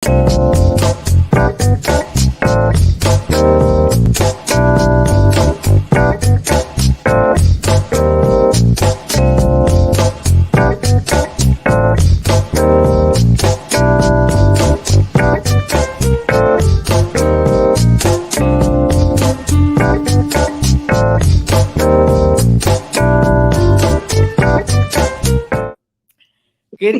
Good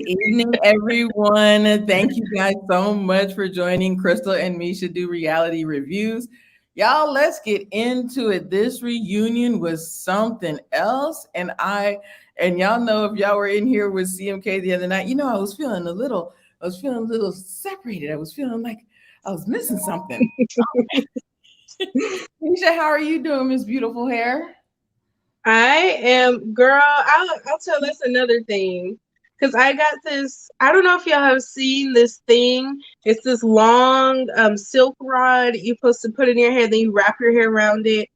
evening, everyone. Thank you guys so much for joining Crystal and Misha do reality reviews. Y'all, let's get into it. This reunion was something else. And y'all know if y'all were in here with CMK the other night, I was feeling a little separated. I was feeling like I was missing something. Misha, how are you doing, Miss Beautiful Hair? I am, girl. I'll tell that's another thing. Because I got this, I don't know if y'all have seen this thing. It's this long silk rod you're supposed to put in your hair, then you wrap your hair around it.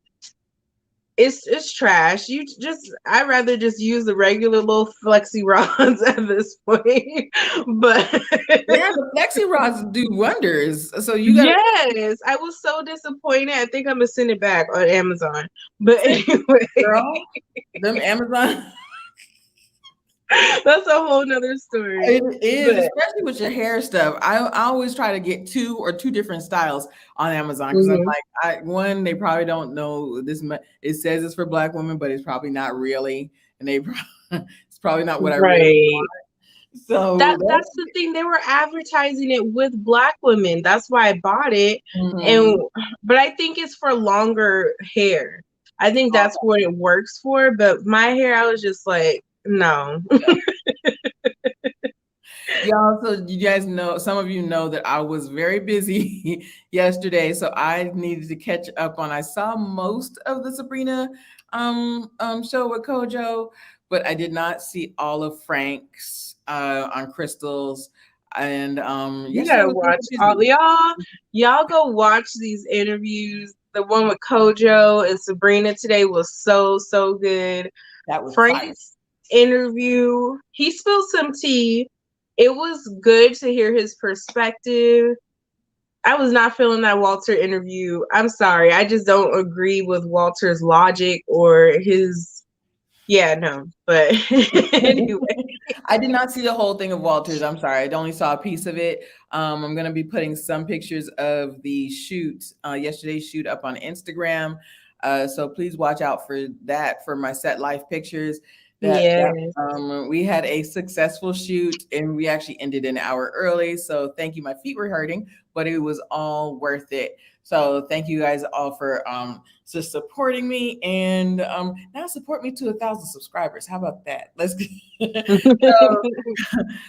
It's trash. I'd rather just use the regular little flexi rods at this point. But Yeah, the flexi rods do wonders. So you got yes, I was so disappointed. I think I'm gonna send it back on Amazon. But to anyway. girl, them Amazon. That's a whole nother story. It is, But especially with your hair stuff. I always try to get two different styles on Amazon because I'm mhm. like, one, they probably don't know this. It says it's for Black women, but it's probably not really, and it's probably not what I really Right. want. So That's the thing. They were advertising it with black women. That's why I bought it. And mhm. but I think it's for longer hair. I think that's what it works for. But my hair, I was just like, no. Y'all, so you guys know, some of you know that I was very busy yesterday, so I needed to catch up on. I saw most of the Sabrina show with Kojo, but I did not see all of Frank's on Crystal's. And You yesterday gotta was a little watch all busy. y'all go watch these interviews. The one with Kojo and Sabrina today was so good. That was fire. Frank's interview, he spilled some tea. It was good to hear his perspective. I was not feeling that Walter interview. I'm sorry. I just don't agree with Walter's logic or his. Yeah, no. But anyway. I did not see the whole thing of Walters. I'm sorry. I only saw a piece of it. I'm going to be putting some pictures of the shoot, yesterday's shoot, up on Instagram. So please watch out for that for my set life pictures. Yes. We had a successful shoot and we actually ended an hour early. So thank you. My feet were hurting, but it was all worth it. So thank you guys all for just supporting me and now support me to 1,000 subscribers. How about that? So,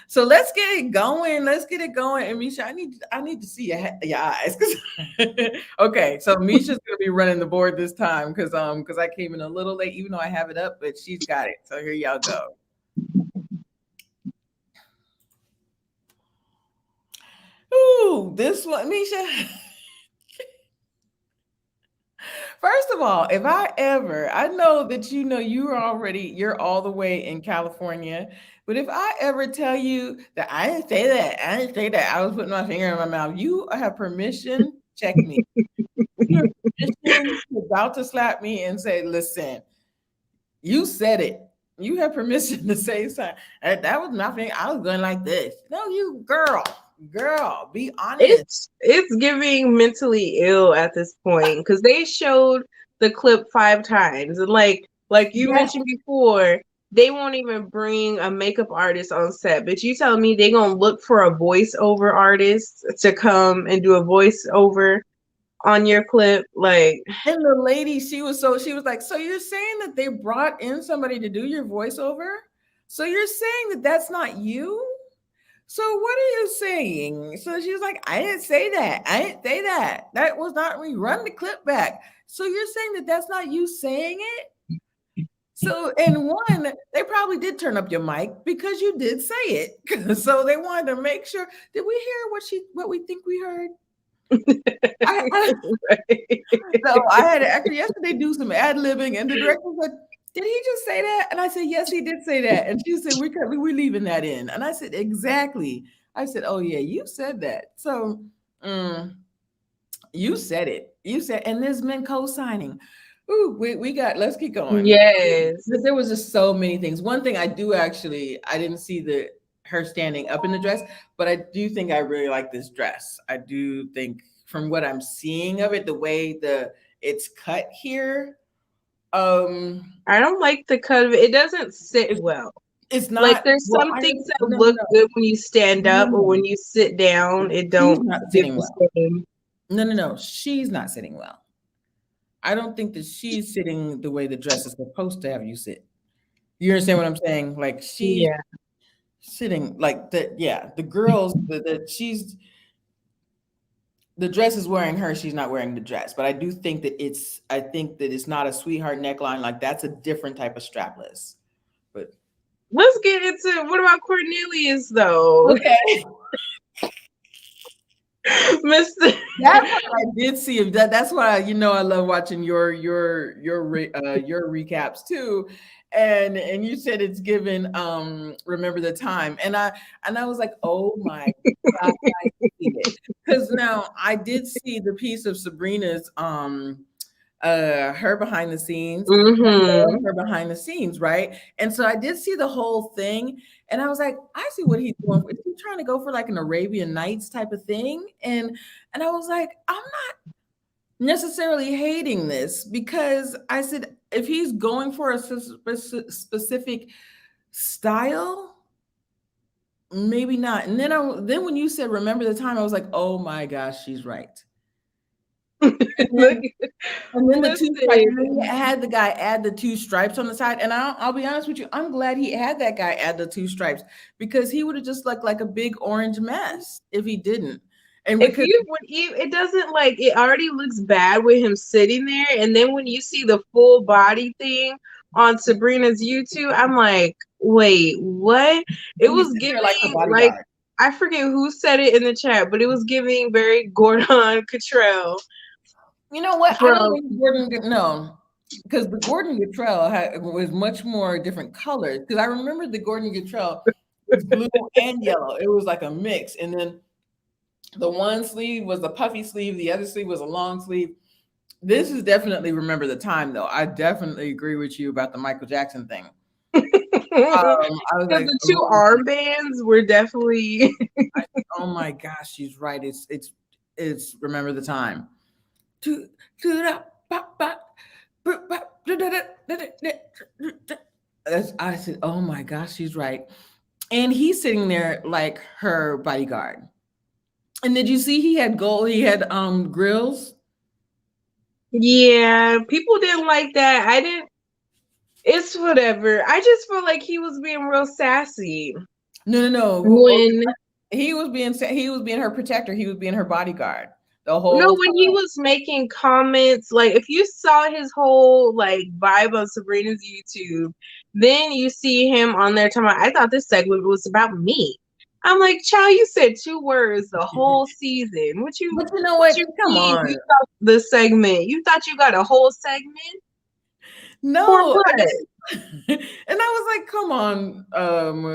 so let's get it going. Let's get it going. And Misha, I need to see your eyes. Okay, so Misha's gonna be running the board this time because I came in a little late, even though I have it up, but she's got it. So here y'all go. Ooh, this one, Misha. First of all, if I know that you're all the way in California, but if I ever tell you that I didn't say that, I was putting my finger in my mouth, you have permission, check me. You have permission, you're about to slap me and say, listen, you said it. You have permission to say something. That was nothing. I was going like this. No, you girl, be honest. It's giving mentally ill at this point because they showed the clip 5 times and like you Yes. mentioned before, they won't even bring a makeup artist on set. But you telling me they gonna look for a voiceover artist to come and do a voiceover on your clip? Like, And the lady, she was like, so you're saying that they brought in somebody to do your voiceover? So you're saying that that's not you? So what are you saying? So she was like, I didn't say that. I didn't say that. That was not me. Run the clip back. So you're saying that that's not you saying it? So, and one, they probably did turn up your mic because you did say it. So they wanted to make sure. Did we hear what we think we heard? I, So I had to actually yesterday do some ad libbing, and the director said, "Did he just say that?" And I said, "Yes, he did say that." And she said, "We're leaving that in." And I said, "Exactly. I said, "Oh yeah, you said that." So mm, you said it. You said, and there's men co-signing. Ooh, we got. Let's keep going. Yes. There was just so many things. One thing I do actually, I didn't see the her standing up in the dress, but I do think I really like this dress. I do think from what I'm seeing of it, the way the it's cut here, um, I don't like the cut of it. It doesn't sit it's well. it's Like not there's well. some I things that no no look no good when you stand no up, no or no. when you sit down, it She's don't not give sitting well. the same. No no no. She's not sitting well. I don't think that she's sitting the way the dress is supposed to have you sit. You understand what I'm saying? Like she's Yeah. sitting like that. Yeah, the girls that she's the dress is wearing her. She's not wearing the dress. But I do think that I think that it's not a sweetheart neckline. Like that's a different type of strapless. But Let's get into what about Cornelius though, okay. Mister. That part I did see him. That's why I love watching your recaps too. And you said it's given remember the time. And I was like, "Oh my god, I see it." Cuz now I did see the piece of Sabrina's her behind the scenes, and I love Mm-hmm. her behind the scenes, right? And so I did see the whole thing, and I was like, I see what he's doing. Is he trying to go for like an Arabian Nights type of thing? And I was like, I'm not necessarily hating this because I said if he's going for a specific style, maybe not. And then when you said remember the time, I was like, oh my gosh, she's right. Look, And then the two stripes, and then he listen. had the guy add the two stripes on the side. And I'll be honest with you, I'm glad he had that guy add the two stripes because he would have just looked like a big orange mess if he didn't. And If because you would even, it doesn't like it already looks bad with him sitting there, and then when you see the full body thing on Sabrina's YouTube, I'm like, wait, what? It he's was sitting there like her giving like bodyguard. I forget who said it in the chat, but it was giving very Gordon Cottrell You know what? I don't from. think no, because the Gordon Guttrell was much more different colors. Because I remember the Gordon Guttrell was blue and yellow. It was like a mix, and then the one sleeve was a puffy sleeve, the other sleeve was a long sleeve. This is definitely remember the time though. I definitely agree with you about the Michael Jackson thing. Because I was like, the two oh, armbands were definitely. oh my gosh, she's right. It's remember the time. To da ba ba I said, oh my gosh, she's right. And he's sitting there like her bodyguard. And did you see he had gold? He had grills. Yeah, people didn't like that. I didn't. It's whatever. I just felt like he was being real sassy No, no, no. when He was being her protector. He was being her bodyguard the no, whole when he time. was making comments, like if you saw his whole like vibe on Sabrina's YouTube, then you see him on there talking about, I thought this segment was about me. I'm like, child, you said two words the whole season. But you know What what? you Come mean you on. thought the segment? You thought you got a whole segment? For No, I what? and I was like, "Come on,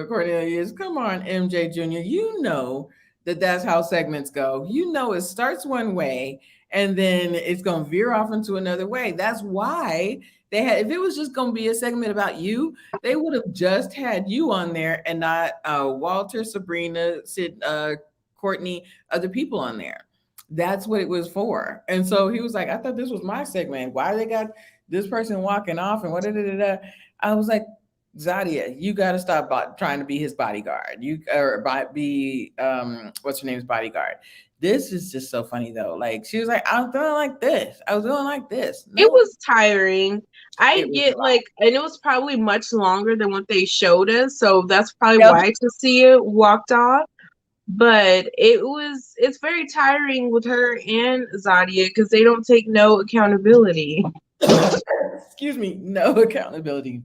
Cornelius, come on, MJ Jr. You know that that's how segments go. You know it starts one way and then it's going to veer off into another way. That's why they had. If it was just going to be a segment about you, they would have just had you on there and not Walter, Sabrina, Sid, Courtney, other people on there. That's what it was for. And so he was like, I thought this was my segment. Why they got this person walking off and what da, da, da, da. I was like, Zadia, you got to stop trying to be his bodyguard. Be what's her name's bodyguard. This is just so funny though. Like she was like, I was doing like this. I was doing like this. It No, was tiring. I it was get like, and it was probably much longer than what they showed us, so that's probably yep. why Tasia walked off. But it's very tiring with her and Zadia because they don't take no accountability. Excuse me, no accountability.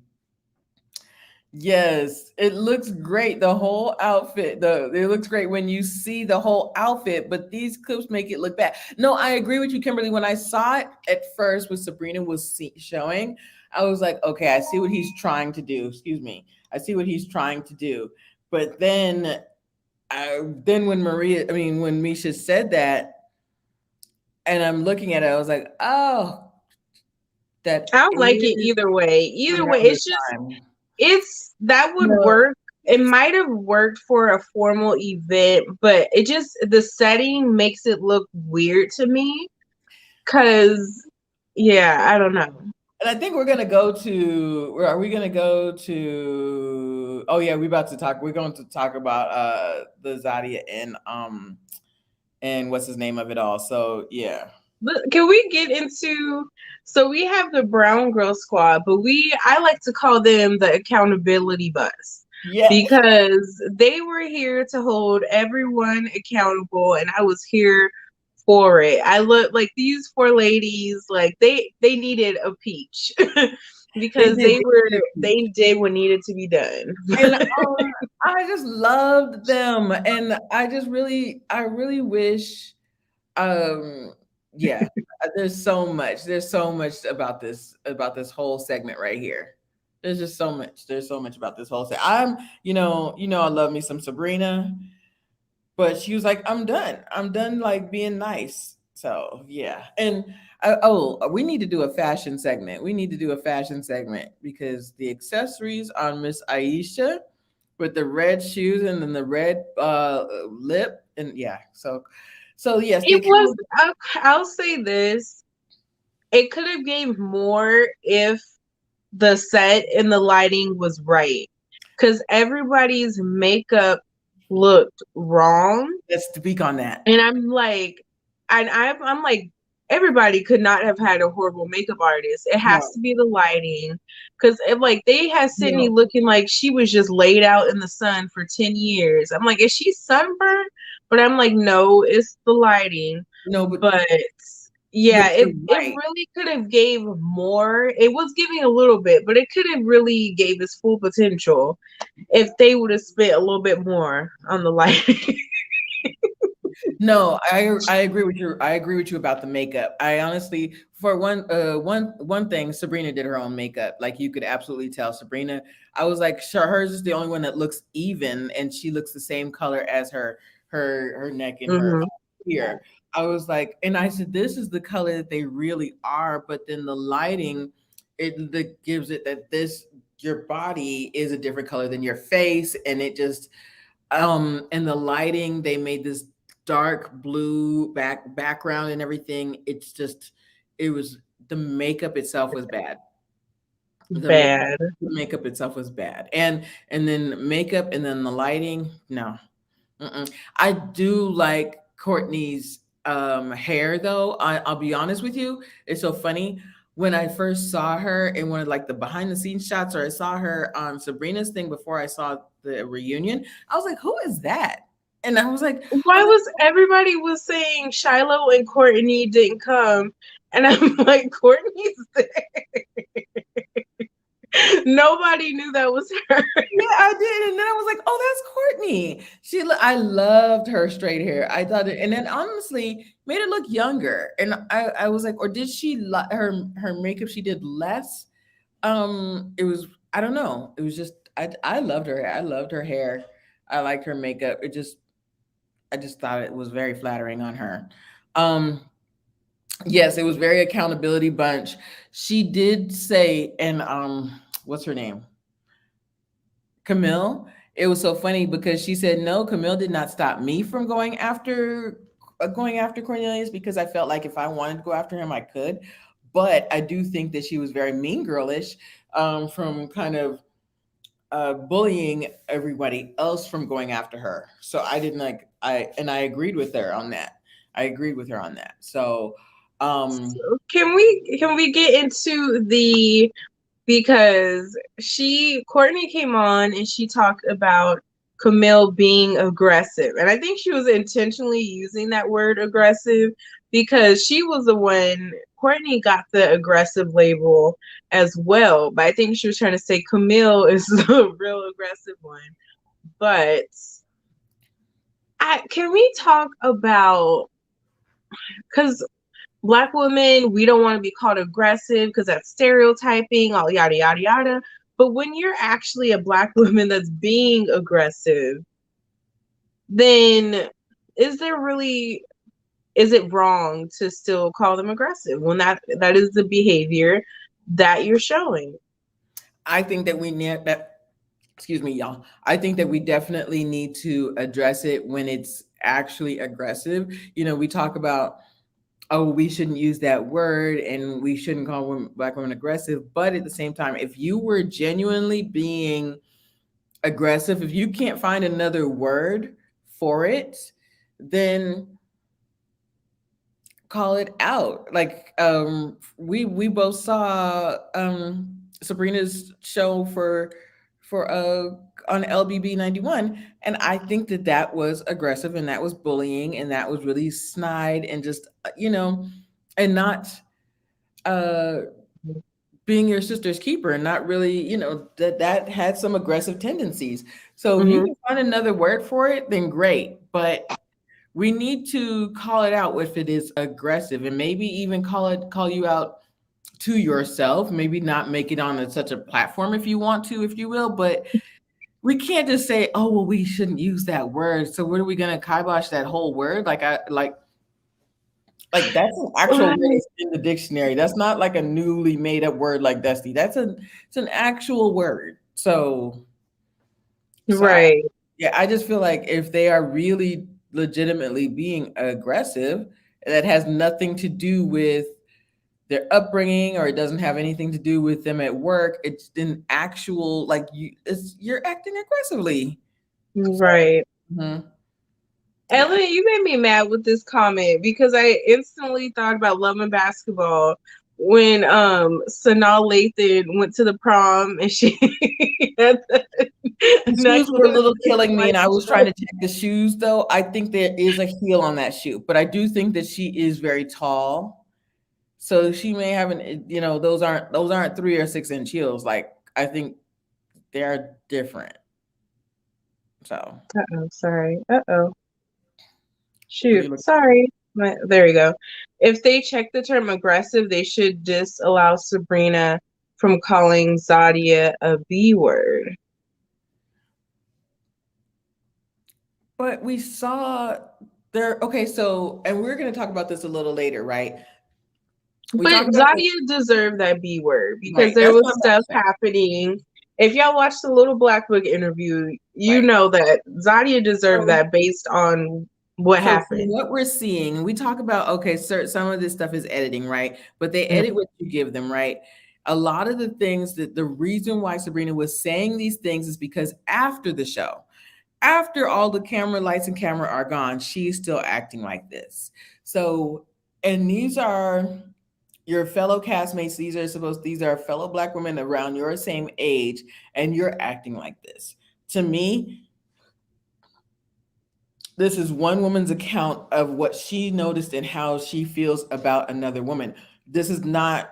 Yes, it looks great. The whole outfit, it looks great when you see the whole outfit, but these clips make it look bad. No, I agree with you, Kimberly. When I saw it at first, when Sabrina was showing, I was like, okay, I see what he's trying to do. Excuse me, I see what he's trying to do. But then then when Misha said that, and I'm looking at it, I was like, oh, that I like it is either way. Either way, around the it's just time. that would No, work. It might have worked for a formal event, but it just the setting makes it look weird to me. Cause yeah, I don't know. and I think we're gonna go to. Where are we gonna go to? Oh yeah, We're going to talk about the Zadia and what's his name of it all. So yeah. But can we get into so we have the Brown Girl Squad, but I like to call them the accountability bus Yeah. because they were here to hold everyone accountable and I was here for it. I look like these four ladies, like they needed a peach They because did. They did. they did what needed to be done. And I just loved them, and I really wish, um, yeah. There's so much about this whole segment right here. There's just so much. There's so much about this whole segment. I love me some Sabrina, but she was like, "I'm done. I'm done, like being nice." So yeah, and we need to do a fashion segment. We need to do a fashion segment because the accessories on Miss Aisha with the red shoes and then the red lip and yeah. So yes, the It was account. I'll say this. It could have gave more if the set and the lighting was right because everybody's makeup looked wrong Let's speak on that. and I'm like everybody could not have had a horrible makeup artist. It has No, to be the lighting because like they had Sydney no, looking like she was just laid out in the sun for 10 years. I'm like, is she sunburned? But I'm like, no, it's the lighting. no, But yeah, you're it right. really could have gave more. It was giving a little bit, but it could have really gave its full potential if they would have spent a little bit more on the lighting. No, I agree with you. I agree with you about the makeup. I honestly, for one thing, Sabrina did her own makeup. Like you could absolutely tell Sabrina. I was like, sure, hers is the only one that looks even, and she looks the same color as her neck and her Hmm. ear. I was like, and I said, this is the color that they really are. But then the lighting, that gives it that this your body is a different color than your face, and it just and the lighting, they made this dark blue background and everything. It was the makeup itself was bad. the makeup Bad. the makeup itself was bad, and then makeup and then the lighting, no. Mm-mm. I do like Courtney's hair though. I'll be honest with you, it's so funny. When I first saw her in one of like the behind the scenes shots, or I saw her on Sabrina's thing before I saw the reunion, I was like, who is that? And I Why was like, was everybody was saying Shiloh and Courtney didn't come? And I'm like, Courtney's there. Nobody knew that was her. yeah, I did. And then I was like, oh, that's Courtney. I loved her straight hair. I thought it, and then honestly made it look younger. And I was like, or did her makeup she did less? It was, I don't know. It was just, I loved her. I loved her hair. I liked her makeup. I just thought it was very flattering on her. Um, yes, it was very accountability bunch. She did say, and what's her name? Camille. It was so funny because she said, "No, Camille did not stop me from going after Cornelius because I felt like if I wanted to go after him, I could. But I do think that she was very mean girlish from kind of bullying everybody else from going after her. So I didn't like I agreed with her on that. I agreed with her on that. So Can we get into the because Courtney came on and she talked about Camille being aggressive. And I think she was intentionally using that word aggressive because she was the one, Courtney got the aggressive label as well. But I think she was trying to say Camille is the real aggressive one. But can we talk about, because Black women, we don't want to be called aggressive because that's stereotyping, all yada yada yada. But when you're actually a Black woman that's being aggressive, then is there really, is it wrong to still call them aggressive when that is the behavior that you're showing? I think that we need that. Excuse me, y'all. I think that we definitely need to address it when it's actually aggressive. We talk about, oh, we shouldn't use that word and we shouldn't call black women aggressive. But at the same time, if you were genuinely being aggressive, if you can't find another word for it, then call it out. Like, we both saw Sabrina's show for on LBB 91, and I think that that was aggressive and that was bullying and that was really snide and just and not uh being your sister's keeper, and not really, that had some aggressive tendencies. So if you Mm-hmm. can find another word for it, then great. But we need to call it out if it is aggressive, and maybe even call you out to yourself. Maybe not make it on such a platform if you want to, if you will, but we can't just say, oh, well, we shouldn't use that word. So what are we going to kibosh that whole word? Like that's an actual word Right. that's in the dictionary. That's not like a newly made up word like Dusty. It's an actual word. So Right. yeah, I just feel like if they are really legitimately being aggressive, that has nothing to do with their upbringing, or it doesn't have anything to do with them at work. It's an actual, like, you're acting aggressively. So, Right. mhm, yeah. Ellen, you made me mad with this comment because I instantly thought about Love and Basketball when Sanaa Lathan went to the prom and she had the The shoes were a necklace little and killing me, white and I was trying shirt. to check the shoes though. I think there is a heel on that shoe, but I do think that she is very tall. So she may have those aren't 3 or 6 inch heels. Like, I think they're different. So Uh-oh, sorry. Uh-oh. what are Shoot. you looking? Sorry. There you go. If they check the term aggressive, they should disallow Sabrina from calling Zadia a B word. But we saw there. Okay, so, and we're going to talk about this a little later, right? We But talk about this, Zadia deserved that B word because right? there That's what was I'm about to stuff say. happening. If y'all watched the Little Black Book interview, you Right. know that Zadia deserved So that based on what So from happened. what we're seeing, we talk about, okay, some of this stuff is editing, right? But they Mhm. edit what you give them, right? A lot of the things, that the reason why Sabrina was saying these things is because after the show, after all the camera lights and camera are gone, she's still acting like this. So, and these are your fellow castmates. These are fellow Black women around your same age, and you're acting like this. To me, this is one woman's account of what she noticed and how she feels about another woman. This is not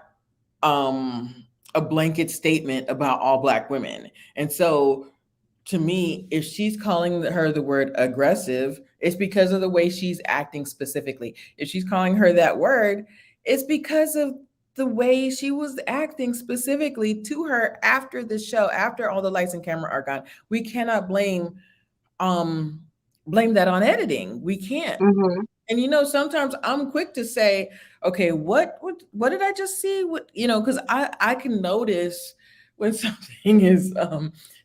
a blanket statement about all Black women. And so, to me, if she's calling her the word aggressive, it's because of the way she's acting specifically. If she's calling her that word, it's because of the way she was acting specifically to her after the show, after all the lights and camera are gone. We cannot um blame that on editing. We can't. Mhm. And sometimes I'm quick to say, okay, what did I just see? Because I can notice when something is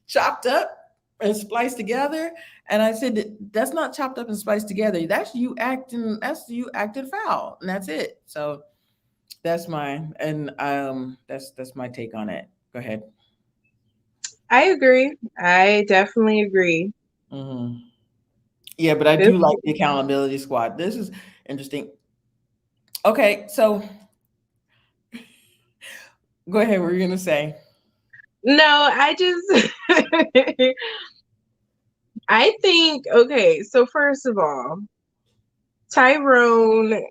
chopped up and spliced together. And I said, that's not chopped up and spliced together. That's you acting foul. And that's it. So that's my take on it. Go ahead. I agree. I definitely agree. Hmm. Yeah, but I This, do like the accountability squad. This is interesting. Okay, so go ahead. What were you gonna say? no, I just I think okay, so first of all, Tyrone,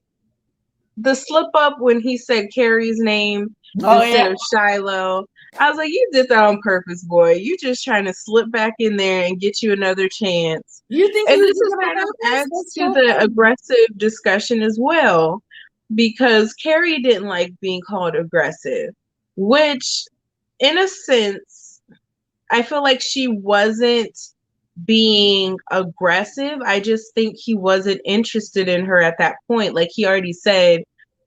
the slip up when he said Carrie's name Oh instead yeah. of Shiloh. I was like, you did that on purpose, boy. You just trying to slip back in there and get you another chance. You think And he was this doing is it on kind of purpose? adds That's to so the funny. aggressive discussion as well, because Carrie didn't like being called aggressive, which in a sense, I feel like she wasn't. being aggressive. I just think he wasn't interested in her at that point. Like he already said,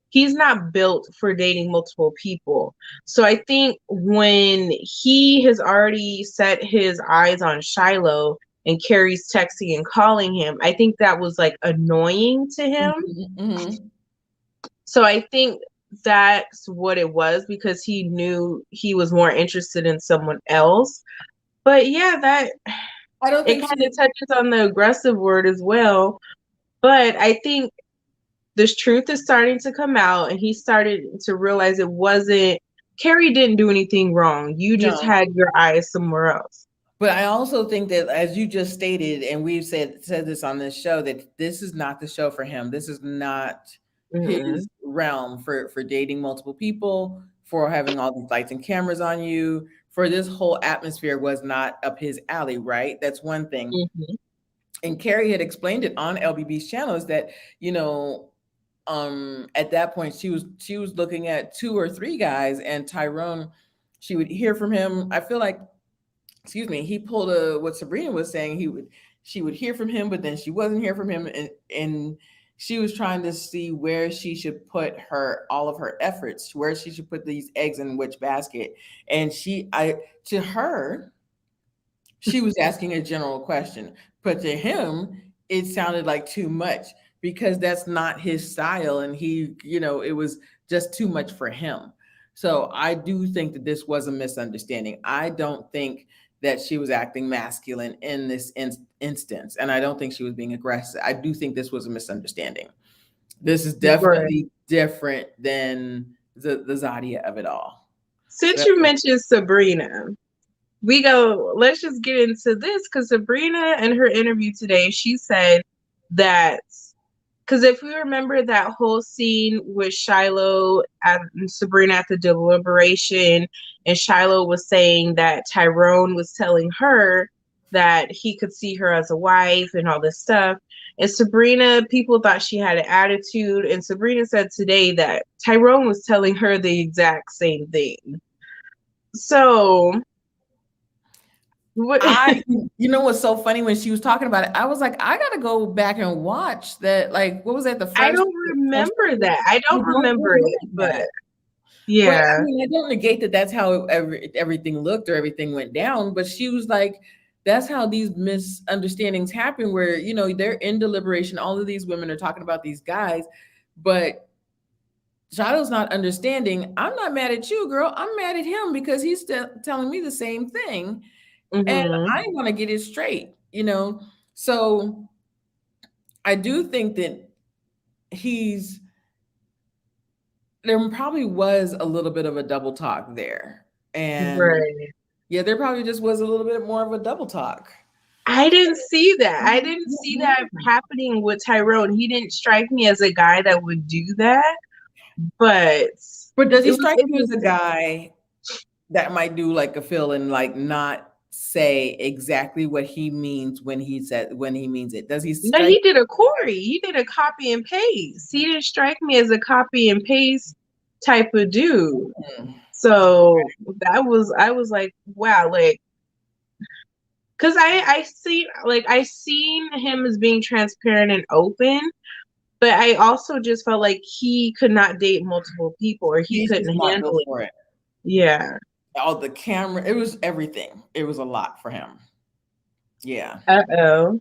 he's not built for dating multiple people. So I think when he has already set his eyes on Shiloh and Carrie's texting and calling him, I think that was like annoying to him. Mhm, mhm. So I think that's what it was, because he knew he was more interested in someone else. But yeah, that I don't it think kind she. of touches on the aggressive word as well. But I think this truth is starting to come out, and he started to realize it wasn't, Carrie didn't do anything wrong. You just No. had your eyes somewhere else. But I also think that, as you just stated, and we've said this on this show, that this is not the show for him. This is not his Mm-mm. realm for dating multiple people, for having all these lights and cameras on you. For this whole atmosphere was not up his alley, right? That's one thing. Mm-hmm. And Carrie had explained it on LBB's channel, is that, you know, at that point she was looking at two or three guys, and Tyrone, she would hear from him. I feel like, excuse me, he pulled a what Sabrina was saying. She would hear from him, but then she wasn't hear from him, and she was trying to see where she should put her all of her efforts, where she should put these eggs in which basket. And to her, she was asking a general question, but to him, it sounded like too much, because that's not his style. And it was just too much for him. So I do think that this was a misunderstanding. I don't think that she was acting masculine in this instance. And I don't think she was being aggressive. I do think this was a misunderstanding. This is Right. definitely different than the Zadia of it all. Since So you mentioned Sabrina, let's just get into this, because Sabrina, in her interview today, she said that, because if we remember that whole scene with Shiloh and Sabrina at the deliberation, and Shiloh was saying that Tyrone was telling her that he could see her as a wife and all this stuff. And Sabrina, people thought she had an attitude. And Sabrina said today that Tyrone was telling her the exact same thing. So, what? I, what's so funny, when she was talking about it, I was like, I gotta go back and watch that. Like, what was that? The I first, don't remember that. I I don't don't remember it, remember but that. But I yeah. mean, I don't negate that that's how everything looked, or everything went down. But she was like, that's how these misunderstandings happen, where, they're in deliberation. All of these women are talking about these guys, but Shadow's not understanding. I'm not mad at you, girl. I'm mad at him, because he's still telling me the same thing. And Hmm. I want to get it straight. So I do think that he's there probably was a little bit of a double talk there. And Right. yeah, there probably just was a little bit more of a double talk. I didn't see that. I didn't see that Mhm. happening with Tyrone. He didn't strike me as a guy that would do that, but But does he it was strike you as a interesting. guy that might do like a fill and like not say exactly what he means when he means it? Does he No, strike? he did a Corey. He did a copy and paste. He didn't strike me as a copy and paste type of dude. Hmm. So I was like, wow, like, because I seen him as being transparent and open, but I also just felt like he could not date multiple people, or he He's just couldn't not built handle it. for it. Yeah. All the camera, it was everything. It was a lot for him. Yeah. Uh-oh.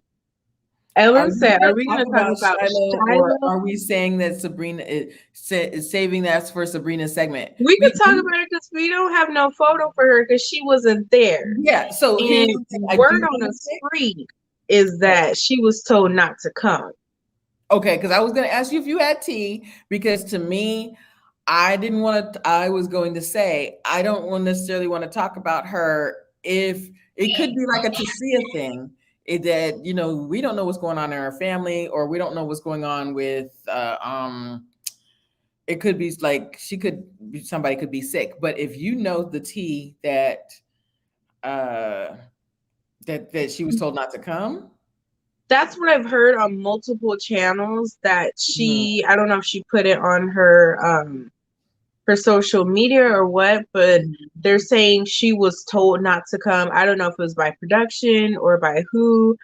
Are Ellen we said, going are to we talk gonna talk about about Shiloh, or Shiloh? are we saying that Sabrina is saving that for Sabrina's segment? We We could talk do, about it because we don't have no photo for her because she wasn't there. yeah. So here's And the thing I word do on want the to say. street is that she was told not to come. Okay, because I was going to ask you if you had tea, because to me, I didn't want to. I was going to say I don't necessarily want to talk about her, if it could be like a Tasia thing. That we don't know what's going on in her family, or we don't know what's going on with it could be like somebody could be sick. But if you know the tea that uh that she was told not to come. That's what I've heard on multiple channels that Mhm. I don't know if she put it on her her social media or what, but Mhm. they're saying she was told not to come. I don't know if it was by production or by who,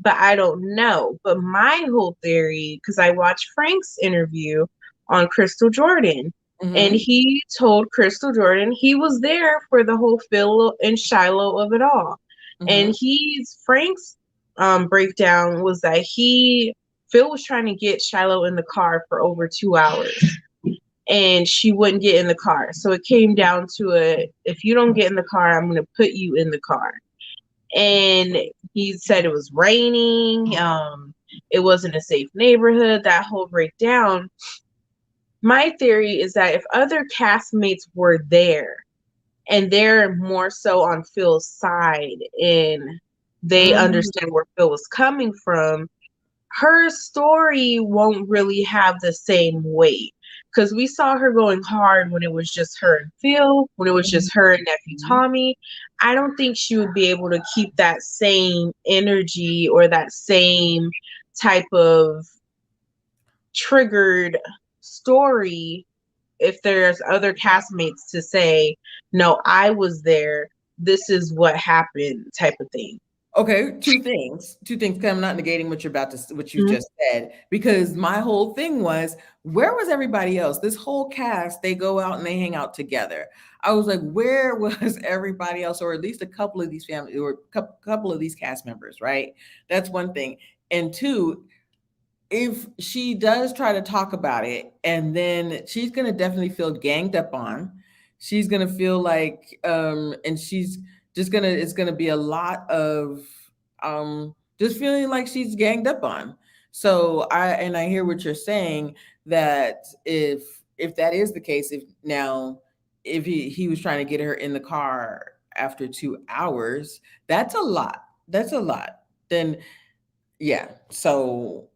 but I don't know. But my whole theory, because I watched Frank's interview on Crystal Jordan, and Mhm. he told Crystal Jordan he was there for the whole Phil and Shiloh of it all. And Mhm. Frank's breakdown was that Phil was trying to get Shiloh in the car for over 2 hours, and she wouldn't get in the car. So it came down to if you don't get in the car, I'm going to put you in the car. And he said it was raining. It wasn't a safe neighborhood, that whole breakdown. My theory is that if other castmates were there and they're more so on Phil's side and they Mhm. understand where Phil was coming from, her story won't really have the same weight. Because we saw her going hard when it was just her and Phil, when it was just her and nephew Mhm. Tommy. I don't think she would be able to keep that same energy or that same type of triggered story if there's other castmates to say, no, I was there, this is what happened, type of thing. Okay, two things. Two things. 'Cause I'm not negating what you're about to, what you Mhm. just said, because my whole thing was, where was everybody else? This whole cast, they go out and they hang out together. I was like, where was everybody else, or at least a couple of these family, or couple of these cast members, right? That's one thing. And two, if she does try to talk about it, and then she's going to definitely feel ganged up on. She's going to feel like and she's just going to, it's going to be a lot of just feeling like she's ganged up on. So I hear what you're saying, that if that is the case, if now, if he was trying to get her in the car after 2 hours, that's a lot. That's a lot. Then yeah. So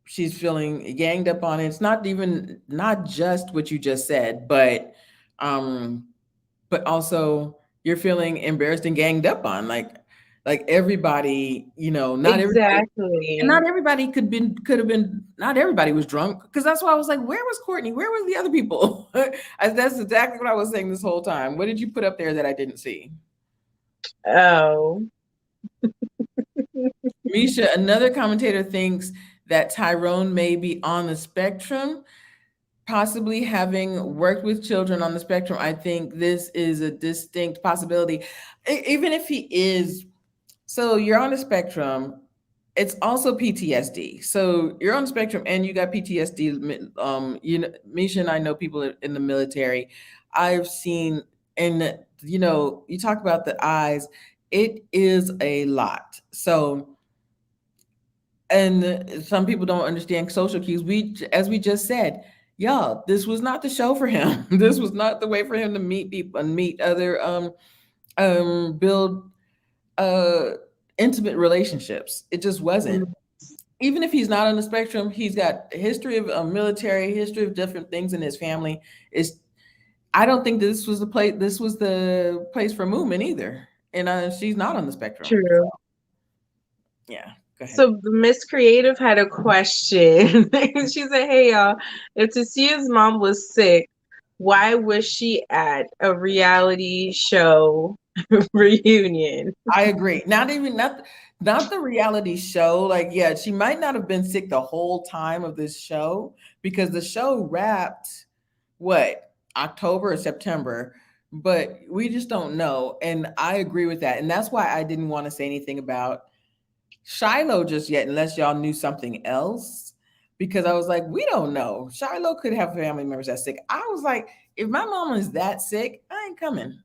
she's feeling ganged up on it. It's not even, not just what you just said, um but also you're feeling embarrassed and ganged up on, like everybody, not everybody, and Exactly. not everybody could have been, not everybody was drunk, because that's why I was like, where was Courtney, where was the other people? That's exactly what I was saying this whole time. What did you put up there that I didn't see? Oh. Misha, another commentator thinks that Tyrone may be on the spectrum. Possibly having worked with children on the spectrum, I think this is a distinct possibility. Even if he is, so you're on the spectrum, it's also PTSD. So you're on the spectrum and you got PTSD. Misha and I know people in the military. I've seen, and you talk about the eyes, it is a lot. So, and some people don't understand social cues. As we just said, y'all, this was not the show for him. This was not the way for him to meet people and meet other build uh intimate relationships. It just wasn't. Mm. Even if he's not on the spectrum, he's got a history of military, history of different things in his family. Is I don't think this was the place. This was the place for movement either. And she's not on the spectrum. True. Yeah, go ahead. So Miss Creative had a question. She said, "Hey y'all, if Tasia's mom was sick, why was she at a reality show reunion?" I agree. Not the reality show. Like, yeah, she might not have been sick the whole time of this show, because the show wrapped what, October or September, but we just don't know. And I agree with that. And that's why I didn't want to say anything about Shiloh just yet, unless y'all knew something else. Because I was like, we don't know. Shiloh could have family members that sick. I was like, if my mom is that sick, I ain't coming.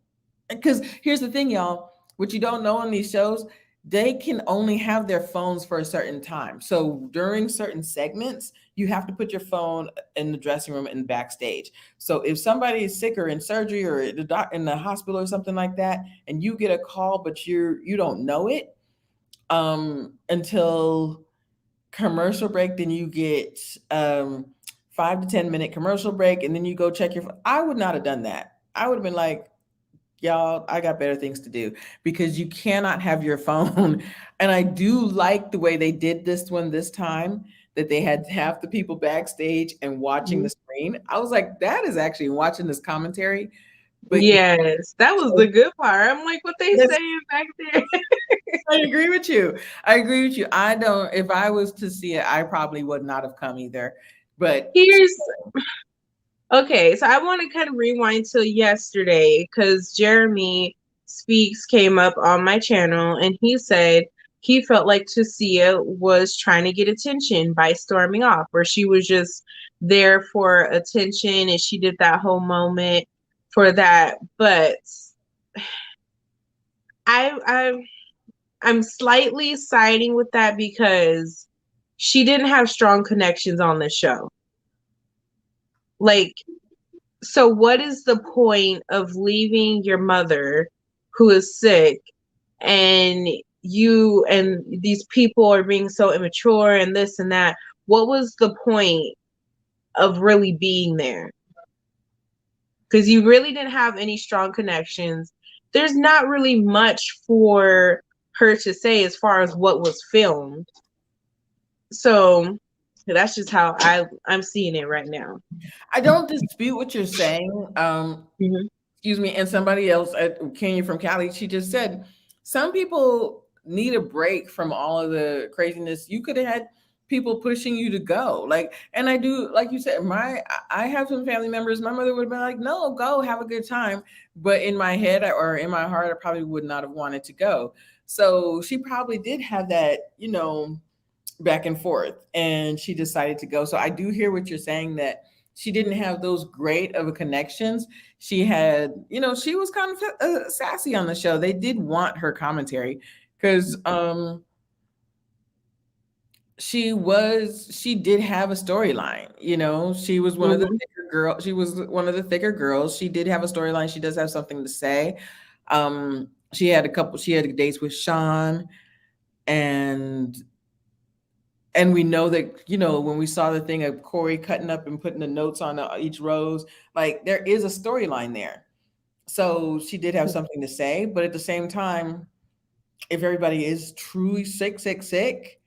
Because here's the thing, y'all, what you don't know on these shows, they can only have their phones for a certain time. So during certain segments, you have to put your phone in the dressing room and backstage. So if somebody is sick or in surgery or in the hospital or something like that, and you get a call, but you don't know it until commercial break, then you get 5 to 10 minute commercial break, and then you go check your phone. I would not have done that. I would have been like, y'all, I got better things to do, because you cannot have your phone. And I do like the way they did this one this time. that they had half the people backstage and watching the screen. I was like, that is actually watching this commentary. But Yes, that was the good part. I'm like, what they yes, saying back there? I agree with you. I agree with you. I don't, if I was to see it, I probably would not have come either. But Here's Okay, so I want to kind of rewind to yesterday because Jeremy Speaks came up on my channel and he said he felt like Tasia was trying to get attention by storming off, or she was just there for attention and she did that whole moment for that. But I, I I'm slightly siding with that because she didn't have strong connections on the show. Like, so what is the point of leaving your mother who is sick and you and these people are being so immature and this and that? What was the point of really being there? Because you really didn't have any strong connections. There's not really much for her to say as far as what was filmed. So that's just how I'm seeing it right now. I don't dispute what you're saying. Mhm. Excuse me, and somebody else, Kenya from Cali, she just said some people need a break from all of the craziness. You could have had people pushing you to go, like, and I do, like you said, I have some family members. My mother would have been like, "No, go, have a good time," but in my head or in my heart, I probably would not have wanted to go. So she probably did have that, back and forth, and she decided to go. So I do hear what you're saying, that she didn't have those great of a connections. She had, she was kind of sassy on the show. They did want her commentary because she did have a storyline. She was one of the Mhm. thicker girl. She was one of the thicker girls. She did have a storyline. She does have something to say. She had dates with Sean, and we know that, when we saw the thing of Corey cutting up and putting the notes on each rose, like, there is a storyline there. So she did have something to say, but at the same time, if everybody is truly sick, sick, sick,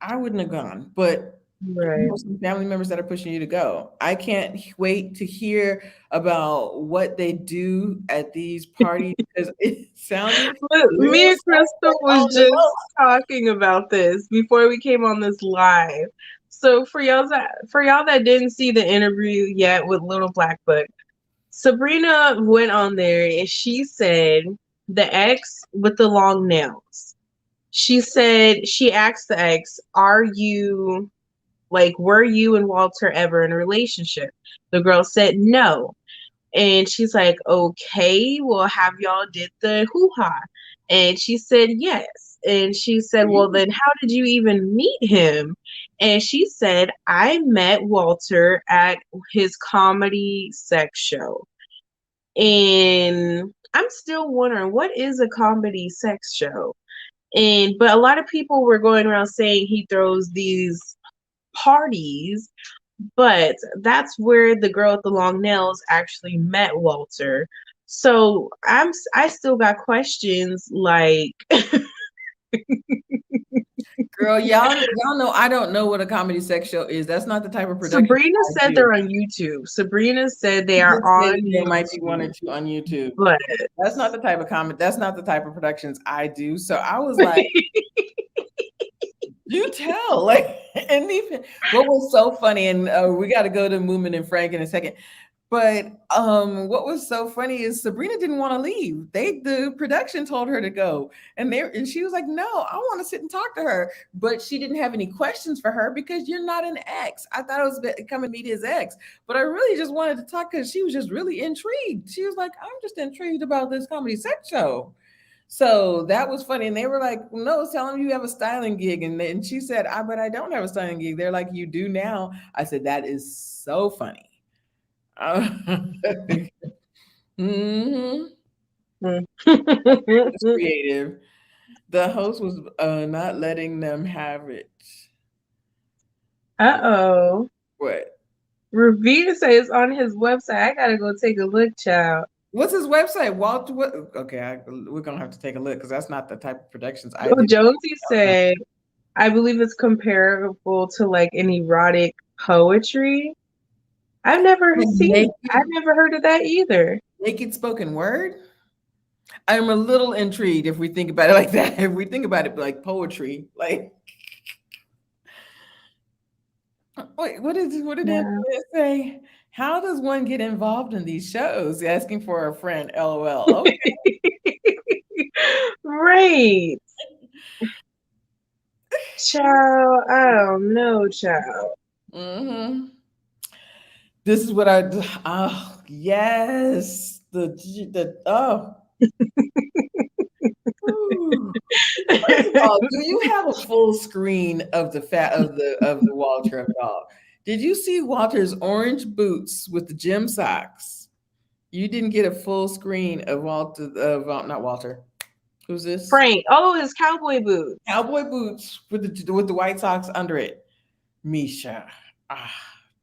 I wouldn't have gone. But you Right. have some family members that are pushing you to go. I can't wait to hear about what they do at these parties, because it sounded But real me and Crystal suspect was on the just note. talking about this before we came on this live. So for y'all that didn't see the interview yet with Little Black Book, Sabrina went on there and she said the ex with the long nails. She said she asked the ex, "Are you were you and Walter ever in a relationship?" The girl said no. And she's like, "Okay, well, have y'all did the hoo-ha?" And she said, "Yes." And she said, "Well, then how did you even meet him?" And she said, "I met Walter at his comedy sex show." And I'm still wondering, what is a comedy sex show? But a lot of people were going around saying he throws these parties, but that's where the girl with the long nails actually met Walter. So I still got questions like Girl, y'all know I don't know what a comedy sex show is. That's not the type of production Sabrina I said do. they're on YouTube. Sabrina said they She are did say on that there might be one or YouTube, two on YouTube. but That's not the type of comment. That's not the type of productions I do. So I was like, you tell. Like, and even what was so funny, and we got to go to Moomin and Frank in a second. But what was so funny is Sabrina didn't want to leave. The production told her to go, and she was like, "No, I want to sit and talk to her." But she didn't have any questions for her because you're not an ex. I thought it was come and meet his ex, but I really just wanted to talk because she was just really intrigued. She was like, "I'm just intrigued about this comedy sex show." So that was funny, and they were like, "No, tell him you have a styling gig," and then she said, but I don't have a styling gig." They're like, "You do now." I said, "That is so funny." Mhm. It's creative. The host was not letting them have it. Uh-oh. What? Ravina says on his website. I gotta go take a look, child. What's his website? Walter. Okay, we're gonna have to take a look because that's not the type of productions I Oh, do. Jonesy said I believe it's comparable to like an erotic poetry. Like I've never heard of that either. naked spoken word. I'm a little intrigued if we think about it like that. If we think about it like poetry, like wait, what did Yeah. Antoinette say? How does one get involved in these shows? Asking for a friend, LOL. Right. Child, I don't know, child. Okay. This is what I. Oh yes, the oh. Whew. First of all, do you have a full screen of the fat of the Walter of it all? Did you see Walter's orange boots with the gym socks? You didn't get a full screen of Walter of not Walter. Who's this? Frank. Oh, his cowboy boots. Cowboy boots with the white socks under it. Misha, ah,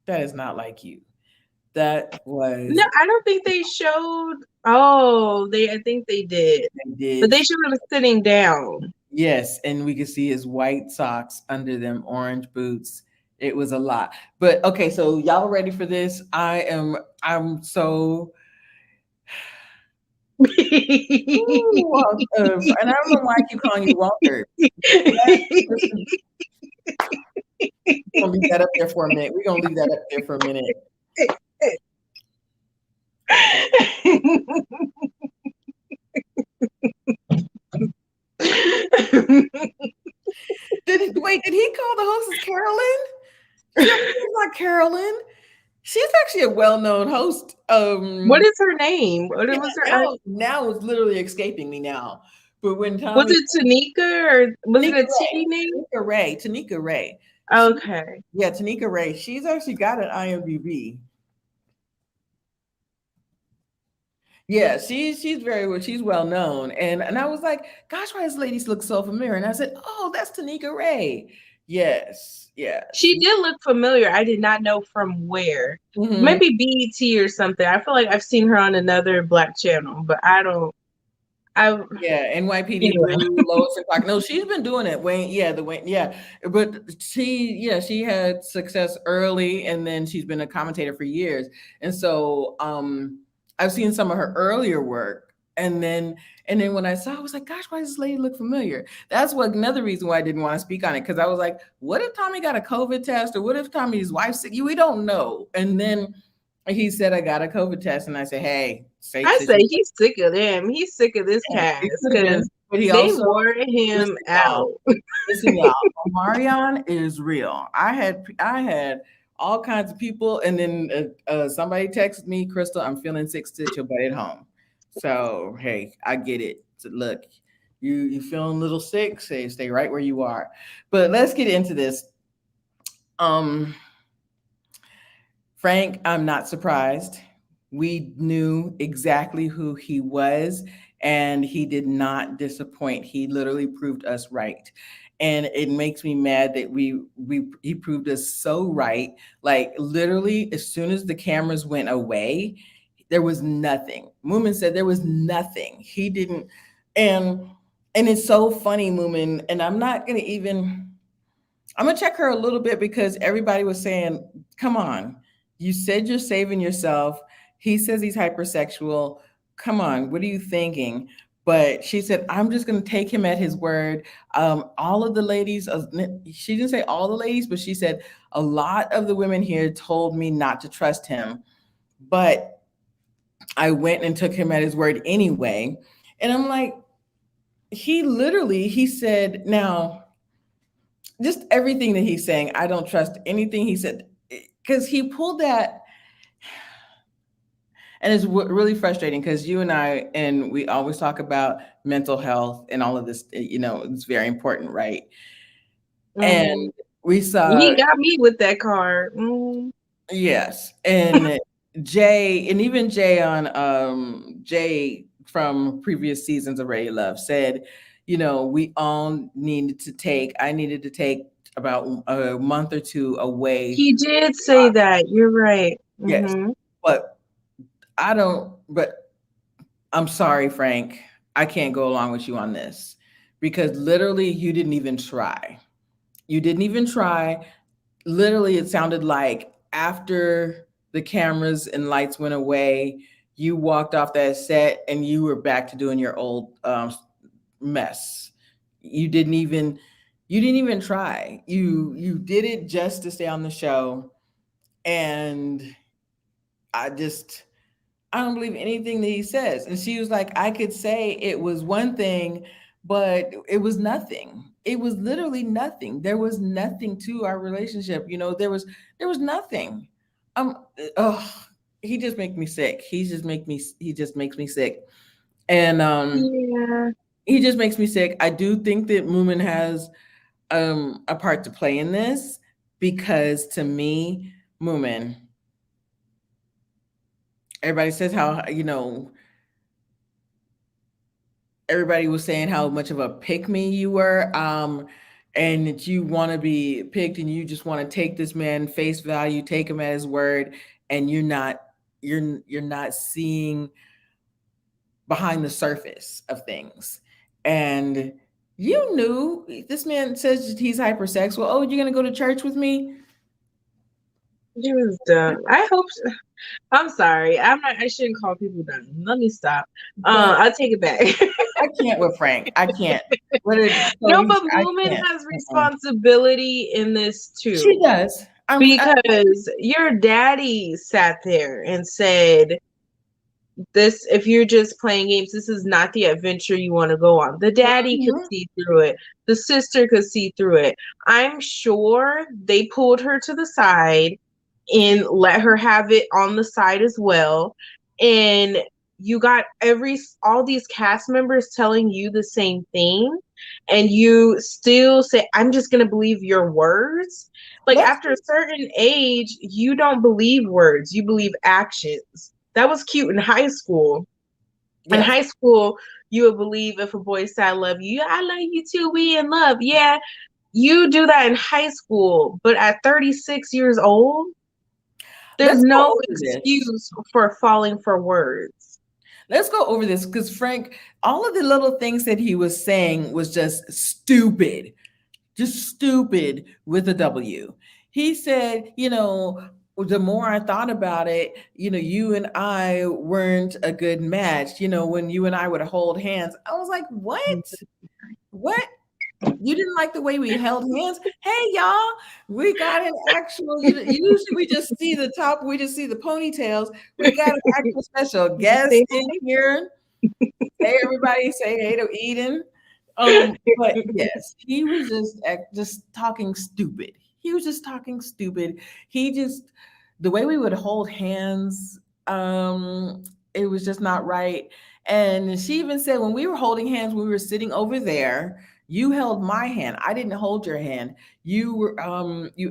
that is not like you. That No, was I don't think they showed. Oh, I think they did. they But did. they showed him sitting down. Yes, and we could see his white socks under them orange boots. It was a lot. But okay, so y'all ready for this? I'm so ooh, and I don't know why I keep calling you Walter. Listen, we're gonna leave that up there for a minute. We're gonna leave that up there for a minute. Did he call the hostess Carolyn? No, she's not Carolyn. She's actually a well-known host. What is her name? What Yeah, was her? now it's literally escaping me now. But when Was Tommy it Tanika or was it Tanika a Ray, T name? Tanika Ray, Okay. yeah, Tanika Ray, she's actually got an IMDb. Yeah, she's very well, she's well known, and I was like, gosh, why does ladies look so familiar? And I said, oh, that's Tanika Ray. Yes, yes. She did look familiar. I did not know from where. Mhm. Maybe BET or something. I feel like I've seen her on another black channel, but I don't. I Yeah, NYPD anyway. Blue, Lois and Clark. No, she's been doing it. Wayne, yeah, the Wayne, yeah. But she had success early, and then she's been a commentator for years. And so, I've seen some of her earlier work, and then when I saw, I was like, gosh, why does this lady look familiar? That's what another reason why I didn't want to speak on it, because I was like, what if Tommy got a COVID test, or what if Tommy's wife's sick? We don't know. And then he said I got a COVID test, and I said, hey, safe I say situation. he's sick of them. He's sick of this cast It could have been, because but he they also wore him listen, y'all. out. Listen, y'all. Omarion is real. I had all kinds of people, and then somebody texted me, Crystal, I'm feeling sick. Sit your butt at home. So hey, I get it. So, look, you feeling a little sick? Stay right where you are. But let's get into this. Um, Frank, I'm not surprised. We knew exactly who he was, and he did not disappoint. He literally proved us right. And it makes me mad that we he proved us so right. Like literally, as soon as the cameras went away, there was nothing. Moomin said there was nothing. He didn't, and and it's so funny, Moomin. And I'm gonna check her a little bit because everybody was saying, "Come on, you said you're saving yourself." He says he's hypersexual. Come on, what are you thinking? But she said, "I'm just gonna take him at his word." All of the ladies, she didn't say all the ladies, but she said a lot of the women here told me not to trust him, but I went and took him at his word anyway. And I'm like, he said, now just everything that he's saying, I don't trust anything he said because he pulled that, and it's really frustrating because you and I, and we always talk about mental health and all of this. It's very important, right? Hmm. And we saw, He got me with that card. Mm. yes, and Jay, and even Jay on Jay from previous seasons of Ready Love said, we all needed to take. I needed to take about a month or two away. He did say that. You're right. Yes, Hmm. but I don't. But I'm sorry, Frank. I can't go along with you on this because literally you didn't even try. You didn't even try. Literally, it sounded like after the cameras and lights went away, you walked off that set and you were back to doing your old mess. You didn't even you didn't even try. You did it just to stay on the show, and I just I don't believe anything that he says. And she was like, I could say it was one thing, but it was nothing. It was literally nothing. There was nothing to our relationship. There was nothing. Um, oh, he just make me sick. He just makes me sick. And Yeah. he just makes me sick. I do think that Moomin has a part to play in this because to me, Moomin, everybody says how everybody was saying how much of a pick me you were, and that you want to be picked and you just want to take this man face value, take him at his word, and you're not seeing behind the surface of things. And you knew this man says that he's hypersexual. Oh, you're gonna go to church with me? She was dumb. I hope. I'm sorry. I'm not. I shouldn't call people dumb. Let me stop. But I'll take it back. I can't with Frank. I can't. What did No, Chloe? but I Moomin can't. has Uh-uh. responsibility in this She too, does. because your daddy sat there and said, "This, if you're just playing games, this is not the adventure you want to go on." The daddy could Mhm. see through it. The sister could see through it. I'm sure they pulled her to the side and let her have it on the side as well. And you got all these cast members telling you the same thing, and you still say, I'm just going to believe your words. Like, Let's after a certain age, you don't believe words, you believe actions. That was cute in high school. In Yes. high school, you would believe if a boy said, I love you, I love you too, we in love. Yeah, you do that in high school, but at 36 years old, there's Let's go no over this. excuse for falling for words. Let's go over this because Frank, all of the little things that he was saying was just stupid with a W. He said, the more I thought about it, you and I weren't a good match. When you and I would hold hands, I was like, what? What? You didn't like the way we held hands? Hey, y'all, we got an actual, usually we just see the top, we just see the ponytails. We got an actual special guest Say in here. Hey, everybody, say hey to Eden. But hi. yes, he was just talking stupid. He was just talking stupid. He just the way we would hold hands, it was just not right. And she even said when we were holding hands, when we were sitting over there, you held my hand. I didn't hold your hand. You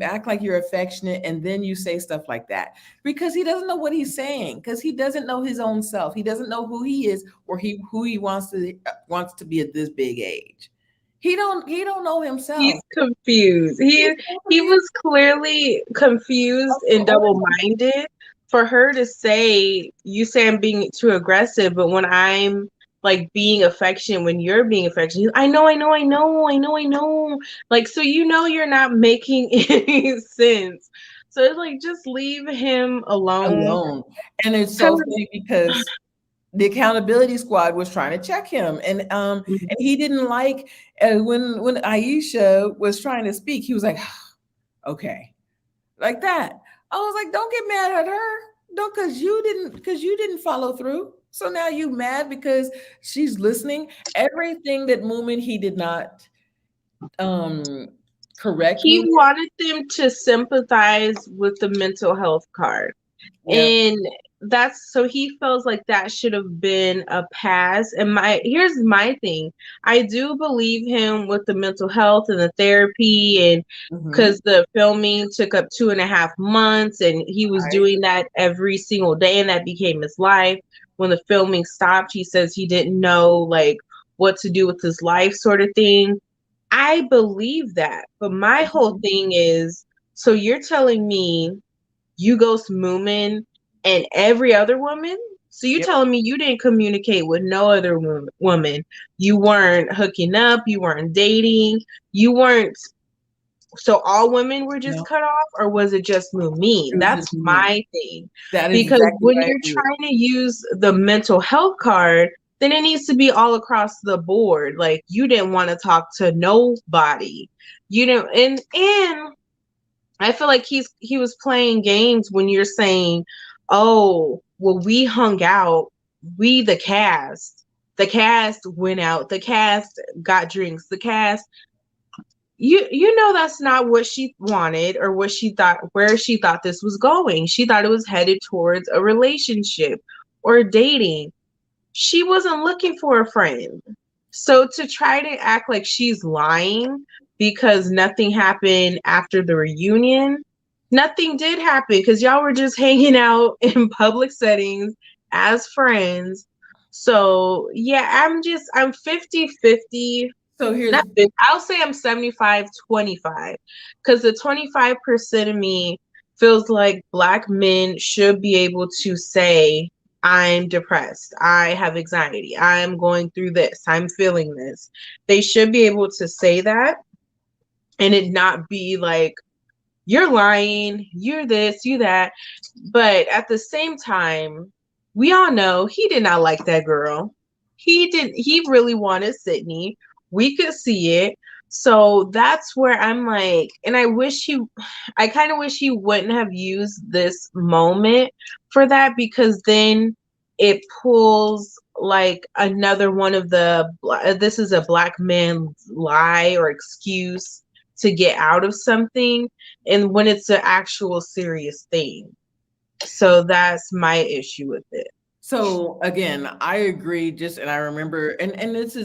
act like you're affectionate, and then you say stuff like that because he doesn't know what he's saying, because he doesn't know his own self. He doesn't know who he is or who he wants to be at this big age. He don't know He's himself. confused. He's He so he confused. was clearly confused and Over double-minded. For her to say, you say I'm being too aggressive, but when I'm like being affectionate, when you're being affectionate, I know, I know, I know, I know, I know. Like, so you're not making any sense. So it's like, just leave him alone. alone. And it's so 'Cause funny because the accountability squad was trying to check him, and he didn't like when Aisha was trying to speak. He was like, okay, like that. I was like, don't get mad at her. Don't, because you didn't follow through. So now you mad because she's listening. Everything that moment he did not um correct he me with. wanted them to sympathize with the mental health card. Yep. And that's so he feels like that should have been a pass. And my here's my thing. I do believe him with the mental health and the therapy, and Mm-hmm. because the filming took up 2.5 months and he was Right. doing that every single day and that became his life. When the filming stopped, he says he didn't know like what to do with his life, sort of thing. I believe that. But my whole Mhm. thing is, so you're telling me you ghost Moomin and every other woman? So you Yep. telling me you didn't communicate with no other woman? You weren't hooking up, you weren't dating, you weren't so all women were just No, cut off, or was it just me? it was That's just me. my thing. That is Because exactly when what I you're agree with. trying to use the mental health card, then it needs to be all across the board. Like you didn't want to talk to nobody. You know, and I feel like he was playing games when you're saying, "Oh, well, we hung out, we the cast went out, the cast got drinks, the cast." You know that's not what she wanted or what she thought where she thought this was going. She thought it was headed towards a relationship or dating. She wasn't looking for a friend. So to try to act like she's lying because nothing happened after the reunion, nothing did happen because y'all were just hanging out in public settings as friends. So yeah, I'm 50-50. So Not here's big. I'll say I'm 75-25 because the 25% of me feels like black men should be able to say, I'm depressed, I have anxiety, I'm going through this, I'm feeling this. They should be able to say that and it not be like, you're lying, you're this, you that. But at the same time, we all know he did not like that girl. He really wanted Sydney. We could see it. So that's where I'm like, and I kind of wish he wouldn't have used this moment for that because then it pulls like another one of this is a black man lie or excuse to get out of something and when it's an actual serious thing. So that's my issue with it. So again, I agree. Just and I remember, and this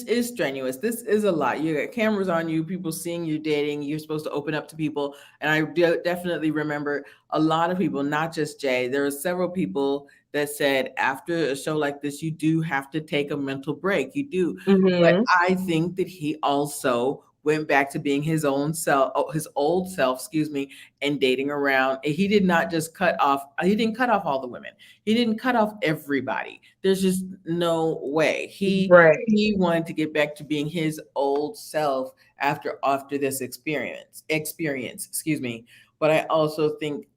is strenuous. This is a lot. You got cameras on you, people seeing you dating. You're supposed to open up to people, and I definitely remember a lot of people, not just Jay. There were several people that said after a show like this, you do have to take a mental break. You do, but Mm-hmm. I think that he also went back to being his own self, his old self, excuse me, and dating around. He did not just cut off. He didn't cut off all the women. He didn't cut off everybody. There's just no way. Right. He wanted to get back to being his old self after this experience, excuse me. But I also think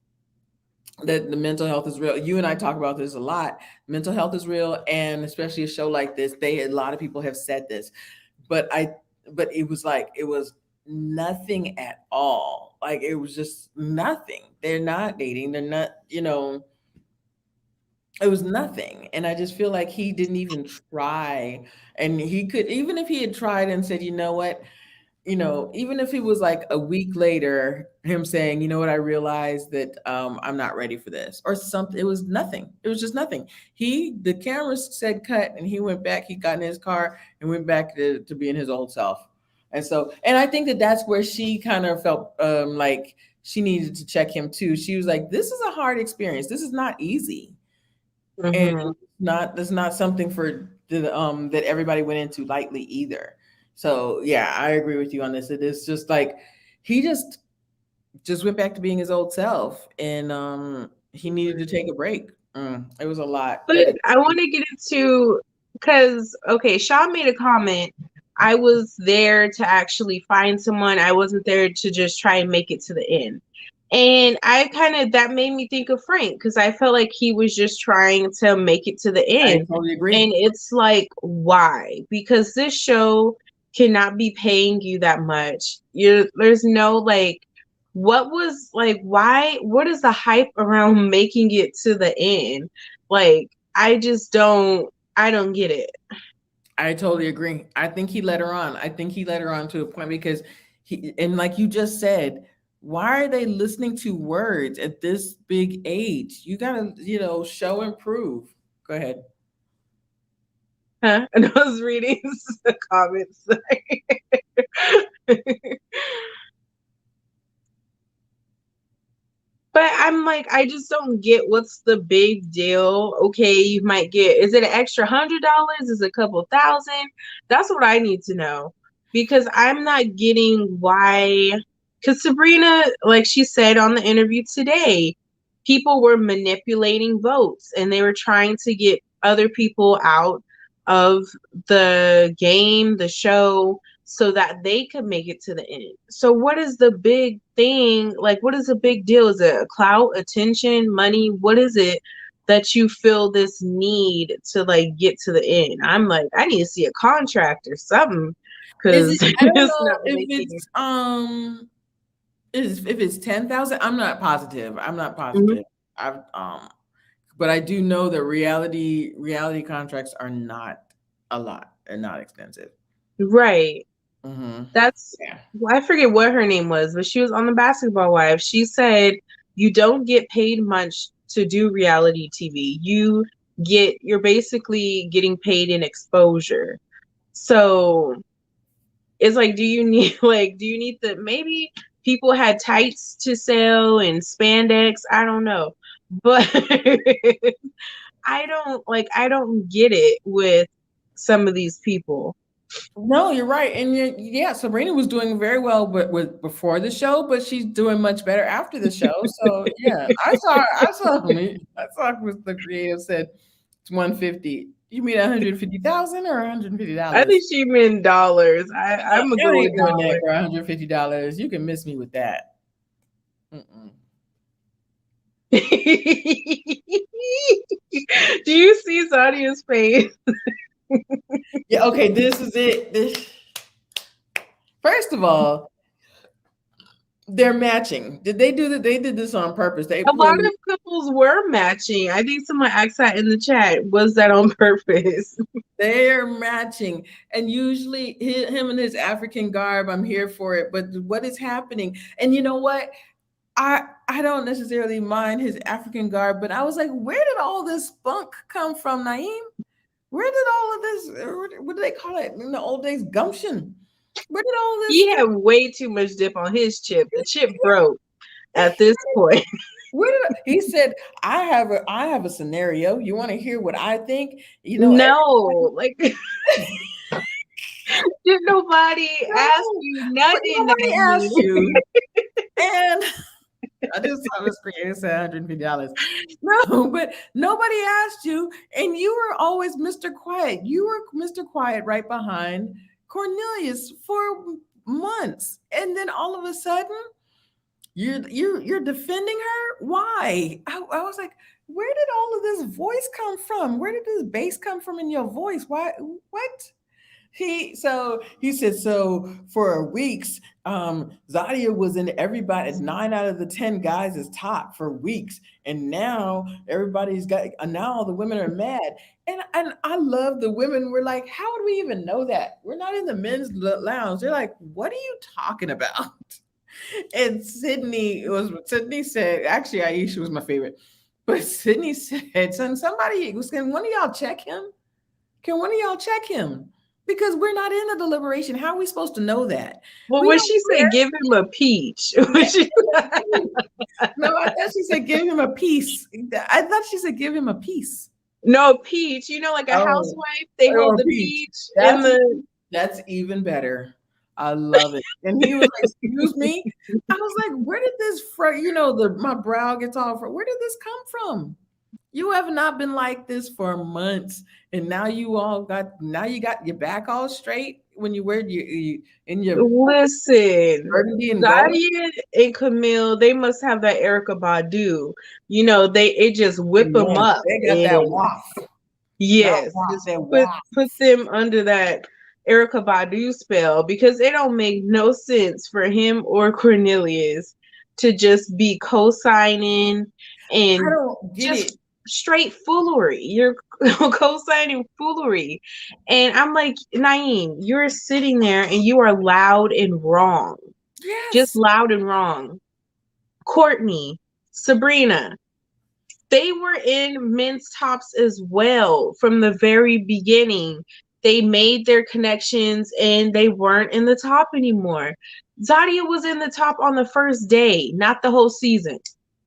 that the mental health is real. You and I talk about this a lot. Mental health is real, and especially a show like this, a lot of people have said this. But but it was like it was nothing at all. Like it was just nothing. They're not dating. They're not, it was nothing. And I just feel like he didn't even try. And he could, even if he had tried and said, you know what, even if he was like a week later, him saying, you know what, I realized that I'm not ready for this or something. It was nothing. It was just nothing. The camera said cut and he went back, he got in his car and went back to being his old self. And so, and I think that that's where she kind of felt like she needed to check him too. She was like, this is a hard experience. This is not easy. And Mm-hmm. that's not something for that everybody went into lightly either. So yeah, I agree with you on this. It is just like he just went back to being his old self, and he needed to take a break. It was a lot, But but it, I want to get into because okay, Sean made a comment. I was there to actually find someone. I wasn't there to just try and make it to the end. And I kind of that made me think of Frank because I felt like he was just trying to make it to the I end. totally agree. And it's like, why? Because this show cannot be paying you that much. There's no like what was like why what is the hype around making it to the end? Like I don't get it. I totally agree. I think he let her on. I think he let her on to a point because and like you just said, why are they listening to words at this big age? You gotta, show and prove. Go ahead. Huh? And I was reading the comments. But I'm like, I just don't get what's the big deal. Okay, you might get, is it an extra $100? Is it a couple thousand? That's what I need to know because I'm not getting why. Because Sabrina, like she said on the interview today, people were manipulating votes and they were trying to get other people out of the game, the show. so that they could make it to the end. So what is the big thing? Like, what is the big deal? Is it clout, attention, money? What is it that you feel this need to like get to the end? I'm like, I need to see a contract or something Is because it? I don't it's know not if making. it's is if it's 10,000. I'm not positive. I'm not Mhm. positive. I've but I do know that reality contracts are not a lot. They're not expensive. Right. Hmm. That's, Yeah. well, I forget what her name was, but she was on the Basketball Wives. She said you don't get paid much to do reality TV. You're basically getting paid in exposure. So it's like, do you need like, do you need the, maybe people had tights to sell and spandex? I don't know. But I don't get it with some of these people. No, you're right, and yeah, Sabrina was doing very well, but with before the show, but she's doing much better after the show. So yeah, I saw what the creative said it's 150. You mean 150,000 or 150 I think dollars? she meant dollars. I'm gonna I go ain't with doing that dollars. for $150. You can miss me with that. Mm-mm. Do you see Zadia's face? Yeah, okay, this is it. First of all, they're matching. Did they do that? They did this on purpose. They A lot put of couples were matching. I think someone asked that in the chat. Was that on purpose? They're matching, and usually him and his African garb. I'm here for it, but what is happening? And you know what? I don't necessarily mind his African garb, but I was like, where did all this spunk come from, Naeem? Where did all of this? What do they call it in the old days? Gumption. Where did all this? He had way too much dip on his chip. The chip broke at this point. Where did he said? I have a scenario. You want to hear what I think? You know, No, like, did nobody ask no, you but nothing, nobody asked Naeem? you, and I just saw this creator say $150. No, but nobody asked you, and you were always Mr. Quiet. You were Mr. Quiet right behind Cornelius for months, and then all of a sudden, you're defending her. Why? I was like, where did all of this voice come from? Where did this bass come from in your voice? Why? What? He said so for weeks. Zadia was in everybody 9 out of the 10 guys is top for weeks, and now everybody's got now all the women are mad, and I love the women. Were like, how would we even know that? We're not in the men's lounge. They're like, what are you talking about? And Sydney said, actually Aisha was my favorite, but Sydney said, son, can one of y'all check him? Can one of y'all check him? Because we're not in the deliberation. How are we supposed to know that? Well, We when don't she said give him a peach, yeah, no, I thought she said give him a piece. I thought she said give him a piece. no peach, like a Oh, housewife, they hold or the peach. peach in That's the. that's even better. I love it. And he was like, "Excuse me." I was like, "Where did this from? My brow gets all from. Where did this come from? You have not been like this for months, and now you got your back all straight when you wear in your Listen, burgundy and gold. Zadia and Camille, they must have that Erica Badu. It just whip them Man, up, they got that and waft, not yes, waft, just that put waft. them under that Erica Badu spell, because it don't make no sense for him or Cornelius to just be co-signing I and don't get just it. straight foolery. You're co-signing foolery. And I'm like, Naeem, you're sitting there and you are loud and wrong. Just Yes, loud and wrong. Courtney, Sabrina, they were in men's tops as well from the very beginning. They made their connections and they weren't in the top anymore. Zadia was in the top on the first day, not the whole season.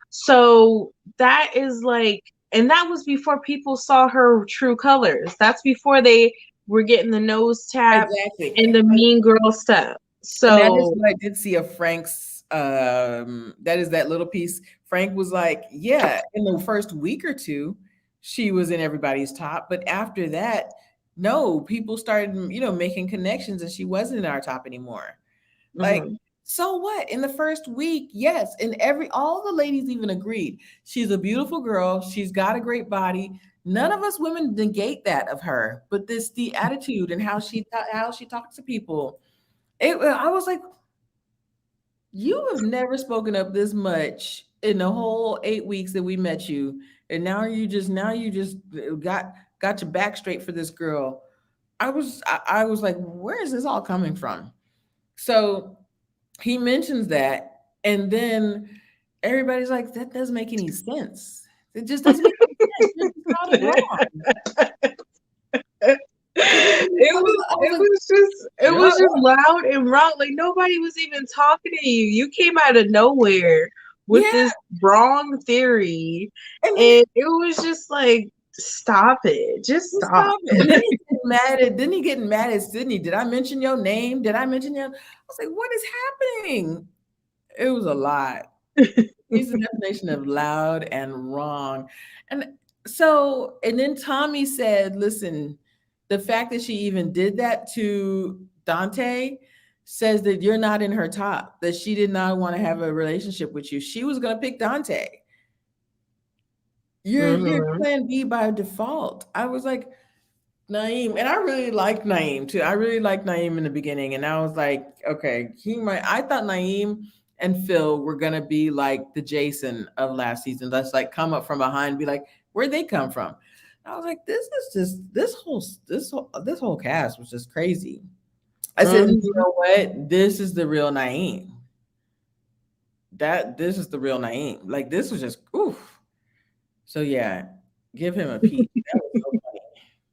So that is like, and that was before people saw her true colors. That's before they were getting the nose tap exactly. and the mean girl stuff. And that is So what I did see of Frank's that is that little piece. Frank was like, yeah, in the first week or two, she was in everybody's top. But after that, no, people started, making connections and she wasn't in our top anymore. Like, Mhm. so what? In the first week, yes, and all the ladies even agreed. She's a beautiful girl. She's got a great body. None of us women negate that of her, but the attitude and how she talks to people. I was like, you have never spoken up this much in the whole 8 weeks that we met you, and now you just got your back straight for this girl. I was like, where is this all coming from? So he mentions that, and then everybody's like, that doesn't make any sense. It just doesn't make any sense. You just got it wrong. I was like, It yeah, was just loud and wrong. Like nobody was even talking to you. You came out of nowhere with yeah. this wrong theory, And then and it was just like, stop it, just just stop. stop it. And then he getting mad at Sydney. Did I mention your name? Did I mention your? I was like, what is happening? It was a lot. He's the definition of loud and wrong. And and then Tommy said, listen, the fact that she even did that to Dante says that you're not in her top, that she did not want to have a relationship with you. She was going to pick Dante. You're Mhm. plan B by default. I was like, Naeem, and I really liked Naeem too. I really liked Naeem in the beginning, and I was like, okay, he might. I thought Naeem and Phil were gonna be like the Jason of last season. Let's like come up from behind, and be like, where'd they come from? I was like, this is just this whole cast was just crazy. I said, and you Mhm. know what? This is the real Naeem. This is the real Naeem. Like this was just oof. So yeah, give him a peek. That was so funny.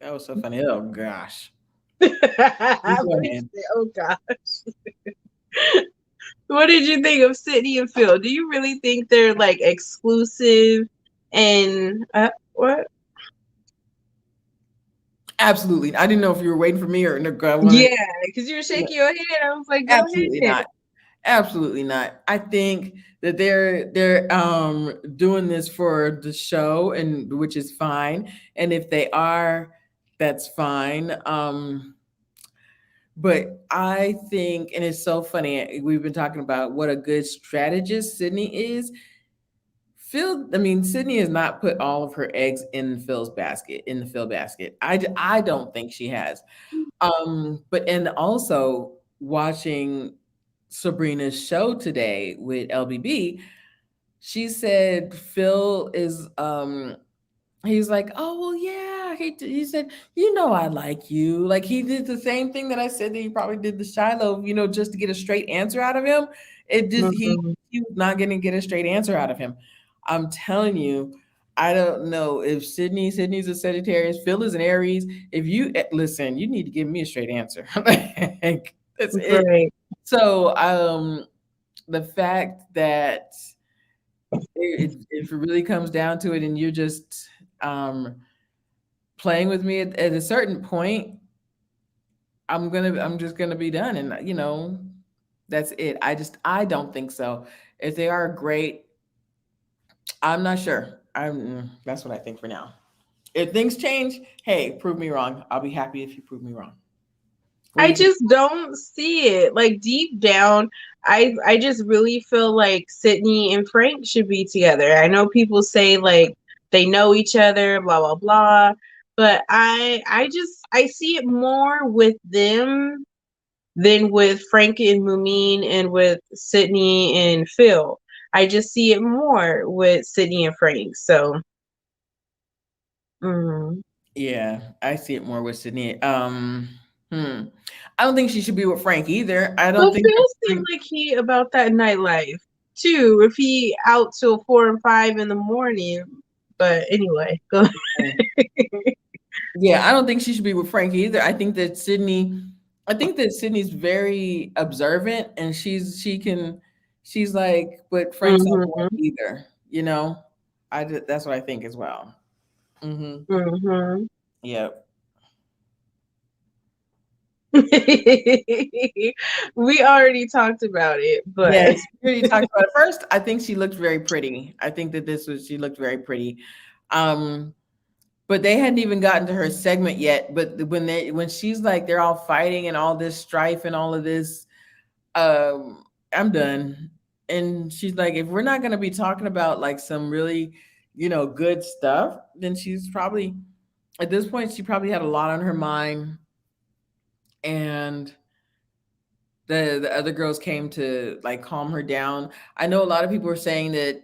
That was so funny. Oh gosh. You go What did you ahead. say? Oh God. What did you think of Sydney and Phil? Do you really think they're like exclusive and what? Absolutely. I didn't know if you were waiting for me or no, I wanted. Yeah, because you were shaking your head. I was like, go Absolutely ahead. not. Absolutely not. I think that they're doing this for the show, and which is fine. And if they are, that's fine. But I think, and it's so funny, we've been talking about what a good strategist Sydney is. Sydney has not put all of her eggs in the Phil basket. I don't think she has. But and also watching Sabrina's show today with LBB, she said Phil is he's like, oh well, yeah. He said, I like you. Like he did the same thing that I said that he probably did to Shiloh, just to get a straight answer out of him. It just Mhm. he was not going to get a straight answer out of him. I'm telling you, I don't know if Sydney's a Sagittarius, Phil is an Aries. If you listen, you need to give me a straight answer. Like, that's it. Right. So the fact that if it really comes down to it and you're just um playing with me at a certain point, I'm just gonna be done, and that's it. I don't think so. If they are great, I'm not sure. That's what I think for now. If things change, hey, prove me wrong. I'll be happy if you prove me wrong. What do I you think? just don't see it. Like deep down, I just really feel like Sydney and Frank should be together. I know people say like they know each other, blah blah blah, but I see it more with them than with Frank and Mumin and with Sydney and Phil. I just see it more with Sydney and Frank. So, mm. Yeah, I see it more with Sydney. Hmm. I don't think she should be with Frank either. I don't But think Phil that seemed Frank. like he about that nightlife too. If he out till 4 and 5 in the morning. But anyway, go. Yeah, I don't think she should be with Frank either. I think that Sydney's very observant, and she's like, but Frank's not the one Mhm. either. That's what I think as well. Hmm. Mhm. Yep. We already talked about it, but Yes, we already talked about it. First, I think she looked very pretty. I think that she looked very pretty. Um, but they hadn't even gotten to her segment yet. But when she's like they're all fighting and all this strife and all of this, I'm done. And she's like, if we're not gonna be talking about like some really, good stuff, then she's probably at this point she probably had a lot on her mind. And the other girls came to like calm her down. I know a lot of people were saying that,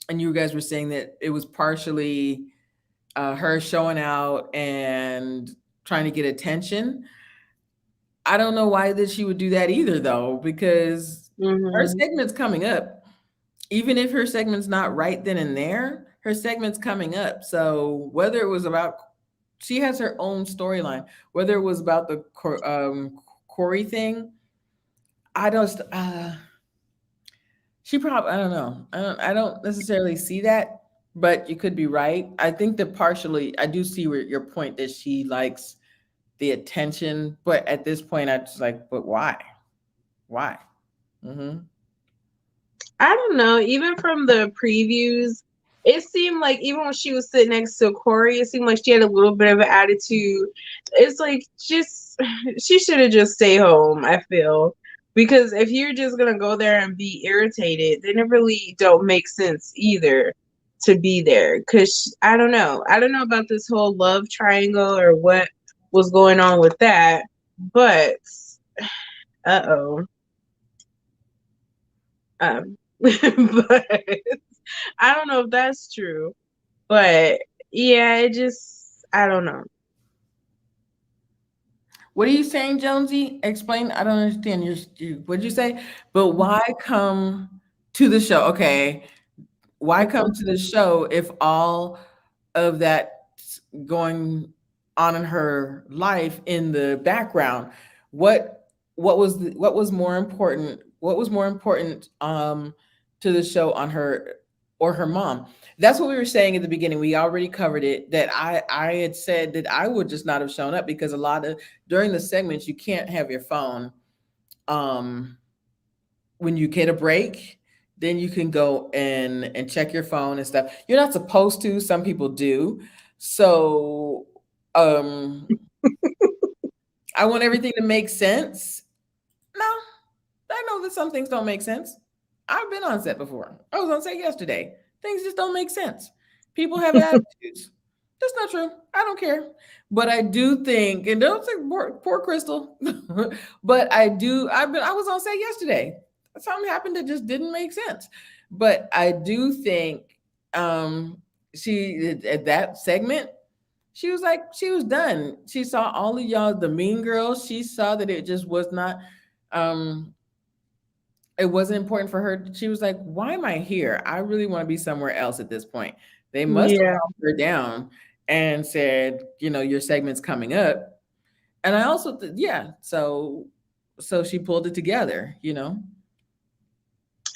and you guys were saying that it was partially her showing out and trying to get attention. I don't know why that she would do that either, though, because her Mm-hmm. segment's coming up. Even if her segment's not right then and there, her segment's coming up. So whether it was about, she has her own storyline. Whether it was about the Corey thing, I don't. She probably, I don't know. I don't necessarily see that, but you could be right. I think that partially, I do see your point that she likes the attention, but at this point, I just like, but why? Why? Hmm. I don't know. Even from the previews, it seemed like even when she was sitting next to Corey, it seemed like she had a little bit of an attitude. It's like just she should have just stayed home, I feel. Because if you're just gonna go there and be irritated, then it really don't make sense either to be there. Cause I don't know. I don't know about this whole love triangle or what was going on with that. But uh-oh. But I don't know if that's true. But yeah, it just I don't know. What are you saying, Jonesy? Explain. I don't understand. What'd you say? But why come to the show? Okay, why come to the show if all of that going on in her life in the background? What was more important? What was more important to the show on her or her mom? That's what we were saying at the beginning. We already covered it. That I had said that I would just not have shown up because a lot of during the segments you can't have your phone. Um, when you get a break, then you can go and check your phone and stuff. You're not supposed to. Some people do. So um, I want everything to make sense. No, I know that some things don't make sense. I've been on set before. I was on set yesterday. Things just don't make sense. People have attitudes. That's not true. I don't care. But I do think, and don't say poor Crystal, but I was on set yesterday. Something happened that just didn't make sense. But I do think she at that segment, she was like, she was done. She saw all of y'all, the mean girls. She saw that it just was not um it wasn't important for her. She was like, why am I here? I really want to be somewhere else at this point. They must have Yeah. calmed her down and said, your segment's coming up. And I also, yeah, so she pulled it together. I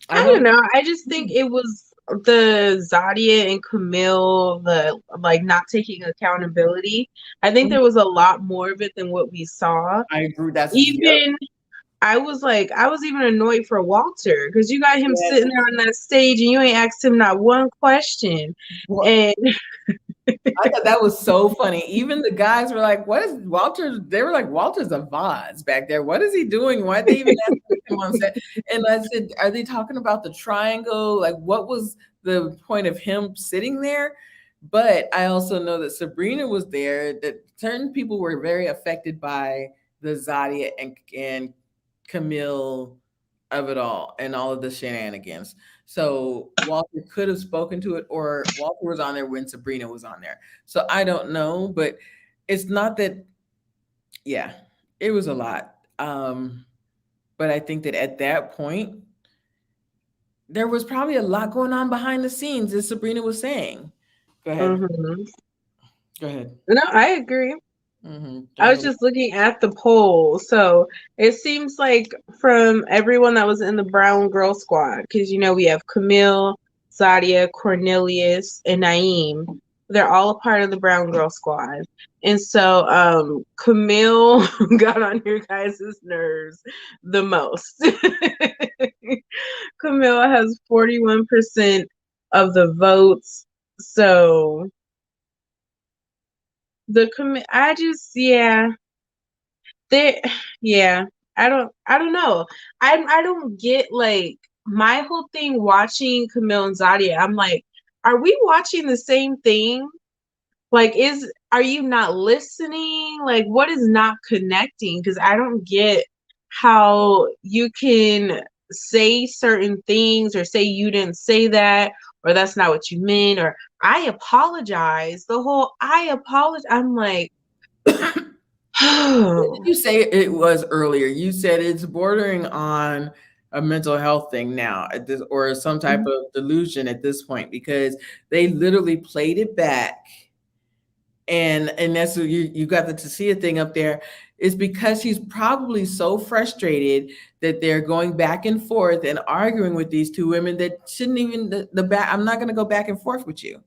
I don't don't, know. I just think it was the Zadia and Camille, the like not taking accountability. I think there was a lot more of it than what we saw. I agree. Yep. Even I was like, I was even annoyed for Walter because you got him Yes. sitting there on that stage and you ain't asked him not one question. Well, And I thought that was so funny. Even the guys were like, "What is Walter?" They were like, "Walter's a vase back there. What is he doing? Why they even ask him on set?" And I said, "Are they talking about the triangle? Like, what was the point of him sitting there?" But I also know that Sabrina was there. That certain people were very affected by the Zadia and Camille of it all and all of the shenanigans. So Walter could have spoken to it, or Walter was on there when Sabrina was on there. So I don't know, but it's not that. Yeah, it was a lot. But I think that at that point, there was probably a lot going on behind the scenes, as Sabrina was saying. Go ahead. Mhm. Go ahead. No, I agree. Go I was ahead. just looking at the poll. So it seems like from everyone that was in the Brown Girl Squad, because we have Camille, Sadia, Cornelius, and Naeem. They're all a part of the Brown Girl Squad. And so Camille got on your guys' nerves the most. Camille has 41% of the votes. So I just, yeah, they, yeah, I don't know. I don't get, like, my whole thing watching Camille and Zadia. I'm like, are we watching the same thing? Like, are you not listening? Like, what is not connecting? Because I don't get how you can say certain things or say you didn't say that or that's not what you meant or I apologize. The whole I apologize. I'm like, What did oh, you say it was earlier? You said it's bordering on a mental health thing now at this, or some type of delusion at this point, because they literally played it back, and that's what you got the Tasia thing up there. Is because he's probably so frustrated that they're going back and forth and arguing with these two women that shouldn't even the back. I'm not going to go back and forth with you.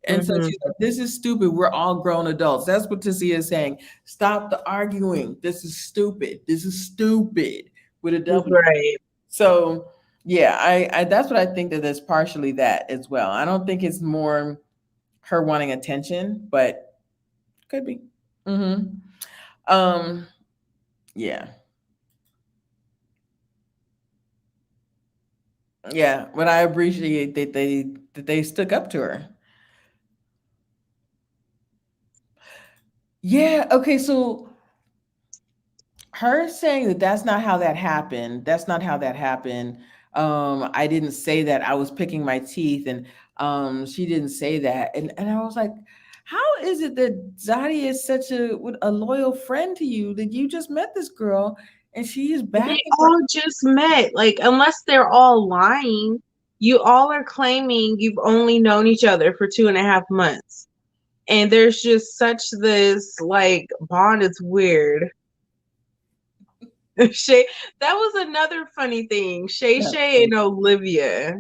And so mm-hmm, she's like, this is stupid. We're all grown adults. That's what Tasia is saying. Stop the arguing. This is stupid. This is stupid with a W. right. So yeah, I that's what I think, that there's partially that as well. I don't think it's more her wanting attention, but could be. Mm-hmm. Um, yeah. Yeah. But I appreciate that they stuck up to her. Yeah. Okay. So her saying that that's not how that happened. That's not how that happened. I didn't say that. I was picking my teeth, and she didn't say that. And I was like, how is it that Zadi is such a loyal friend to you, that you just met this girl and she is They backing her? all just met. Like, unless they're all lying, you all are claiming you've only known each other for 2.5 months. And there's just such this like bond. It's weird. Shay, that was another funny thing. Shay Yeah. Shay and Olivia.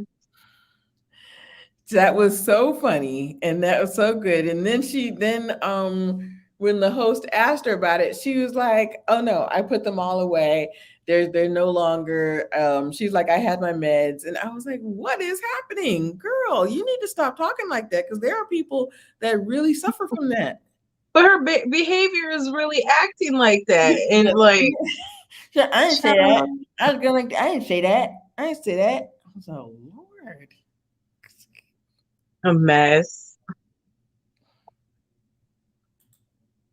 That was so funny, and that was so good. And then when the host asked her about it, she was like, "Oh no, I put them all away. They're no longer." She's like, "I had my meds," and I was like, "What is happening, girl? You need to stop talking like that, because there are people that really suffer from that." But her behavior is really acting like that. Yeah. And like, Yeah, I didn't say that. child, I was going. I didn't say that. I didn't say that. I was, oh Lord. a mess.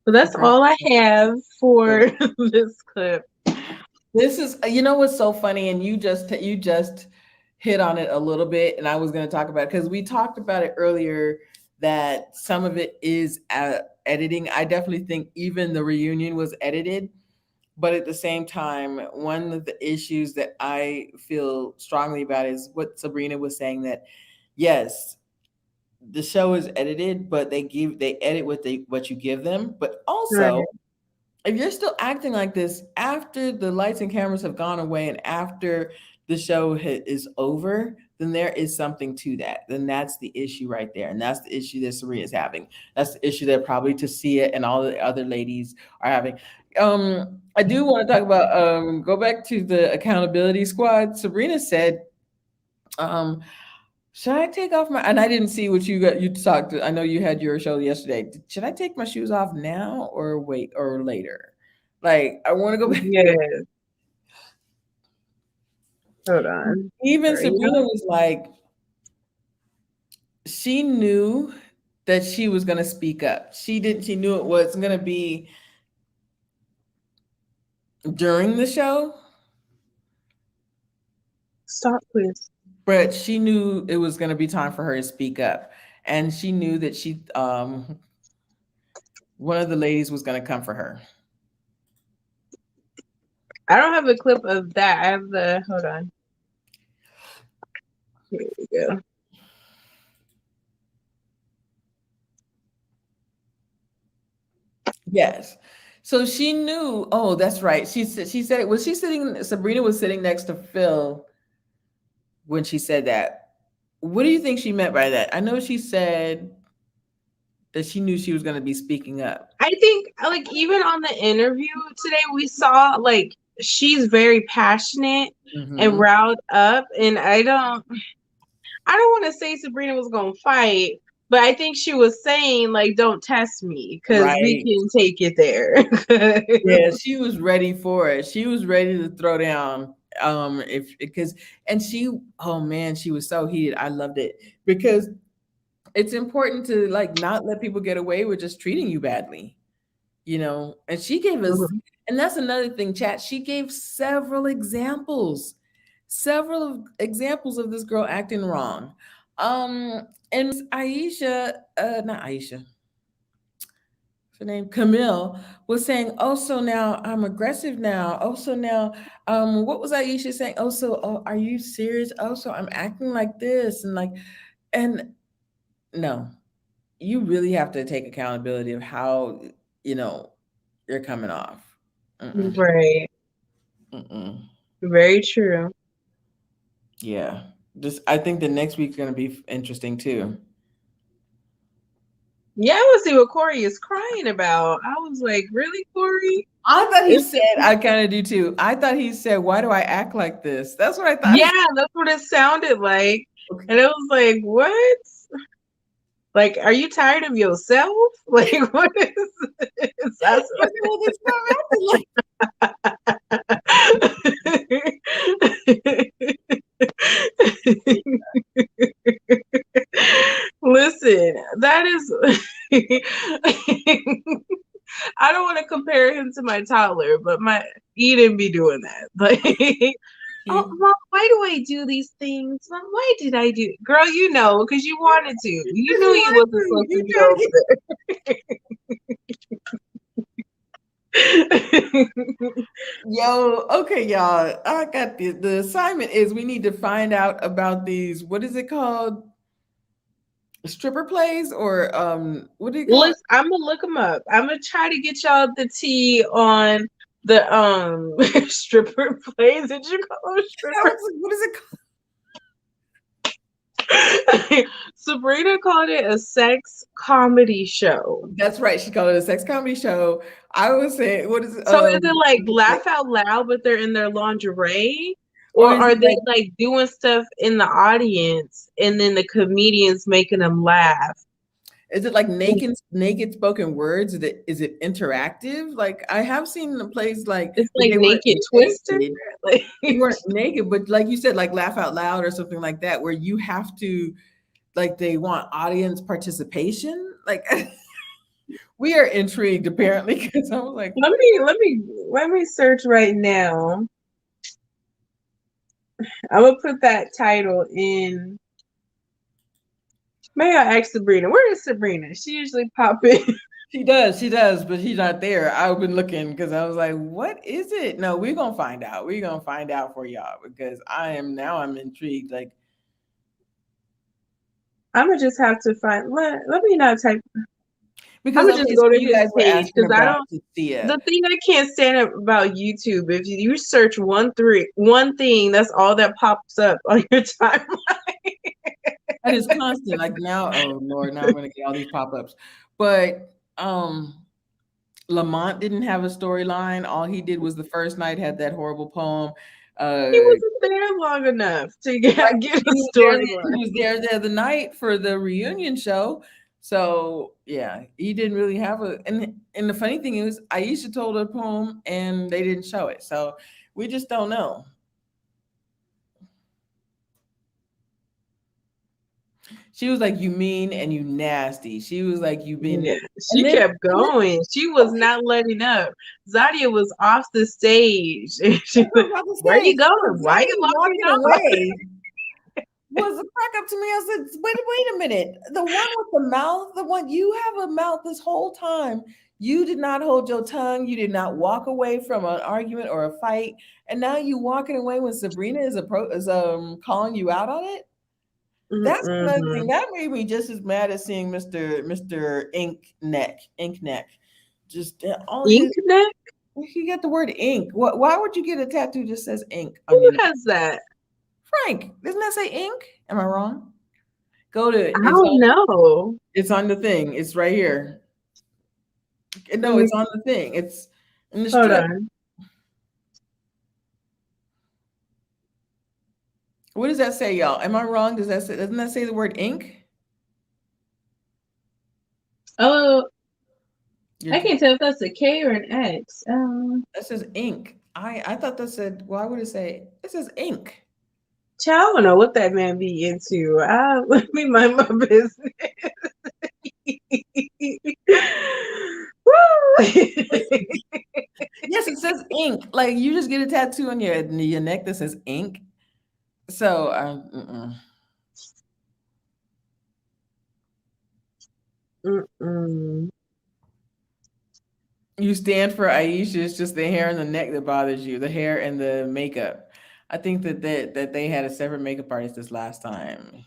So that's all I have for this clip. This is, what's so funny, and you just hit on it a little bit, and I was going to talk about it because we talked about it earlier, that some of it is editing. I definitely think even the reunion was edited, but at the same time, one of the issues that I feel strongly about is what Sabrina was saying, that yes, the show is edited, but they edit what you give them, but Right. also if you're still acting like this after the lights and cameras have gone away and after the show is over, then there is something to that. Then that's the issue right there. And that's the issue that Serena's having. That's the issue that probably Tasia and all the other ladies are having. I do want to talk about, go back to the accountability squad. Sabrina said, um, should I take off my, and I didn't see what you talked, I know you had your show yesterday. Should I take my shoes off now or wait or later? Like, I want to go back. Yeah. Hold on. Even Sorry. Sabrina was like, she knew that she was going to speak up. She knew it was going to be during the show, Stop, please. but she knew it was going to be time for her to speak up. And she knew that one of the ladies was going to come for her. I don't have a clip of that. I have the, hold on. Here we go. Yes. So she knew, oh, that's right. She said, was she sitting, Sabrina was sitting next to Phil when she said that. What do you think she meant by that? I know she said that she knew she was going to be speaking up. I think, like, even on the interview today, we saw, like, she's very passionate and Hmm. riled up. And I don't want to say Sabrina was going to fight, But I think she was saying like, "Don't test me, because we Right. can take it there." Yeah, she was ready for it. She was ready to throw down. If because and she, oh man, she was so heated. I loved it because it's important to like not let people get away with just treating you badly, you know. And she gave us, Mhm. and that's another thing, chat. She gave several examples of this girl acting wrong. And Aisha, not Aisha, her name Camille was saying, "Oh, so now I'm aggressive now. Oh, so now, what was Aisha saying? Oh, so, oh, are you serious? Oh, so I'm acting like this and like, and no, you really have to take accountability of how you know you're coming off. Mm-mm, Right. mm-mm. Very true. Yeah, just I think the next week's gonna be interesting too. Yeah, I want to see what Corey is crying about. I was like, really, Corey? I thought he It's, said, I kind of do too. I thought he said, "Why do I act like this?" That's what I thought. yeah, that's what it sounded like. Okay. And it was like, what? Like, are you tired of yourself? Like, what is this? That's I said, well, that's what I'm acting like. Listen, that is. I don't want to compare him to my toddler, but my he didn't be doing that. Like, oh, He, mom, why do I do these things? Mom, why did I do? Girl, you know, because you wanted to. You because knew you you wanted wasn't to. supposed to You be tried to over get. there. Yo, okay, y'all. I got the assignment is we need to find out about these. What is it called? Stripper plays or what do you call it? Listen, I'm gonna look them up. I'm gonna try to get y'all the tea on the stripper plays. Did you call them stripper? What is it called? Sabrina called it a sex comedy show. That's right. She called it a sex comedy show. I was saying, what is it? So is it like laugh out loud, but they're in their lingerie? Or Or is are it they like like doing stuff in the audience and then the comedians making them laugh? is it like naked spoken words? Is it interactive? Like I have seen the plays like It's but like they weren't naked twister. naked. Like, They weren't naked, but like you said, like laugh out loud or something like that, where you have to like they want audience participation. Like we are intrigued apparently because I was like, let what me let me let me search right now. I'm gonna put that title in. May I ask Sabrina? Where is Sabrina? She usually pop in. she does, but she's not there. I've been looking because I was like, what is it? No, we're gonna find out. We're gonna find out for y'all because I'm intrigued. Like I'm gonna just have to find. Let me not type. I'm because gonna just okay, so go to you his guys were page asking because I about don't. Cecilia. The thing I can't stand about YouTube, if you search one thing, that's all that pops up on your timeline. That is constant. Like now, oh Lord, now I'm gonna get all these pop-ups. But Lamont didn't have a storyline. All he did was the first night had that horrible poem. He Uh wasn't there long enough to right, get a he was there he storyline. was there the other night for the reunion show. So yeah, he didn't really have a and the funny thing is Aisha told a poem and they didn't show it. So we just don't know. She was like, "You mean and you nasty." She was like, "You been," Yeah, and she then kept going. She was okay, not letting up. Zadia was off the stage. And I she was was, about to where are you say, going? Why are you Zadie walking walking off? away was a crack up to me. I said, wait a minute. The one with the mouth, the one you have a mouth this whole time. You did not hold your tongue. You did not walk away from an argument or a fight. And now you walking away when Sabrina is calling you out on it. That's another thing. Mm-mm. That made me just as mad as seeing Mr. Ink Neck. Just all Ink his neck? he got the word ink. Why would you get a tattoo that just says ink on Who your neck? has that? Frank, doesn't that say ink? Am I wrong? Go I to don't know. it's on the thing. It's right here. Let No, me it's on the thing. It's in the hold strip. on. What does that say, y'all? Am I wrong? Doesn't that say the word ink? Oh, Your I can't tell if that's a K or an X. that says ink. I thought that said. Why would it say? It says ink. Child, I don't know what that man be into. Let me mind my business. Woo! Yes, it says ink. Like you just get a tattoo on your neck that says ink. So Mm-mm. you stand for Aisha. It's just the hair and the neck that bothers you. The hair and the makeup. I think that they had a separate makeup artist this last time.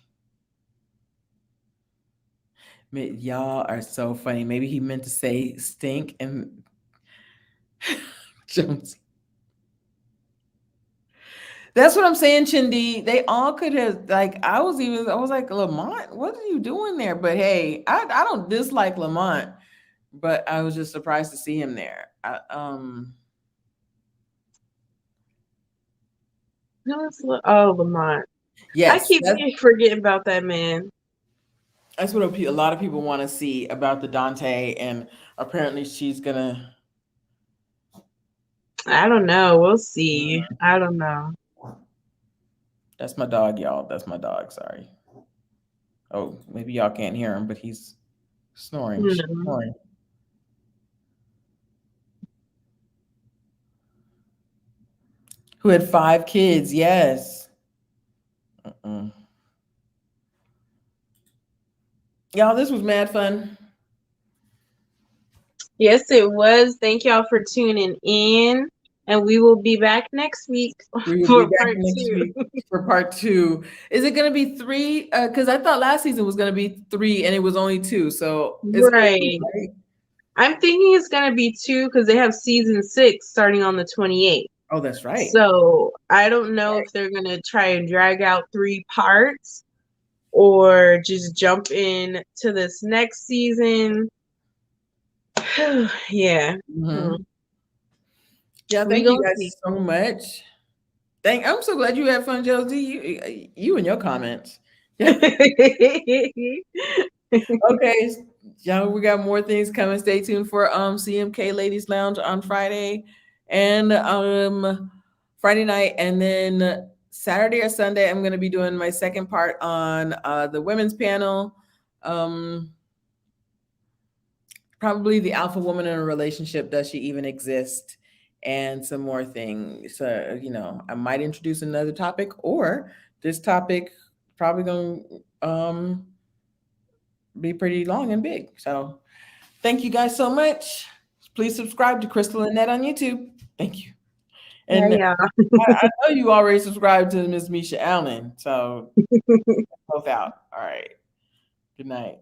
Y'all are so funny. Maybe he meant to say stink and Jones. That's what I'm saying, Chindi. They all could have I was like, Lamont, what are you doing there? But hey, I don't dislike Lamont, but I was just surprised to see him there. Oh, Lamont. I Yes, keep forgetting about that man. that's what a lot of people want to see about the Dante, and apparently she's gonna. I don't know. We'll see. I don't know. That's my dog, y'all. That's my dog. Sorry. Oh, maybe y'all can't hear him, but he's snoring. She's No. snoring. Who had 5 kids? Yes. Mm-mm. Y'all, this was mad fun. Yes, it was. Thank y'all for tuning in. And we will be back next week We will be for back part next two. week for part 2. Is it going to be 3? Because I thought last season was going to be 3 and it was only 2. So it's going to be Right. right. I'm thinking it's going to be 2 because they have season 6 starting on the 28th. Oh, that's right. So I don't know Right. if they're going to try and drag out 3 parts or just jump in to this next season. Yeah. Mm-hmm. Yeah, We thank you gonna see. guys so much. I'm so glad you had fun, Josie. You and your comments. Yeah. Okay, y'all, we got more things coming. Stay tuned for CMK Ladies Lounge on Friday and Friday night, and then Saturday or Sunday I'm going to be doing my second part on the women's panel. Um, Probably the alpha woman in a relationship. Does she even exist? And some more things. So, I might introduce another topic, or this topic probably going to be pretty long and big. So, thank you guys so much. Please subscribe to Crystal and Net on YouTube. Thank you. Yeah, And yeah. I know you already subscribed to Miss Misha Allen. So, both out. All right. Good night.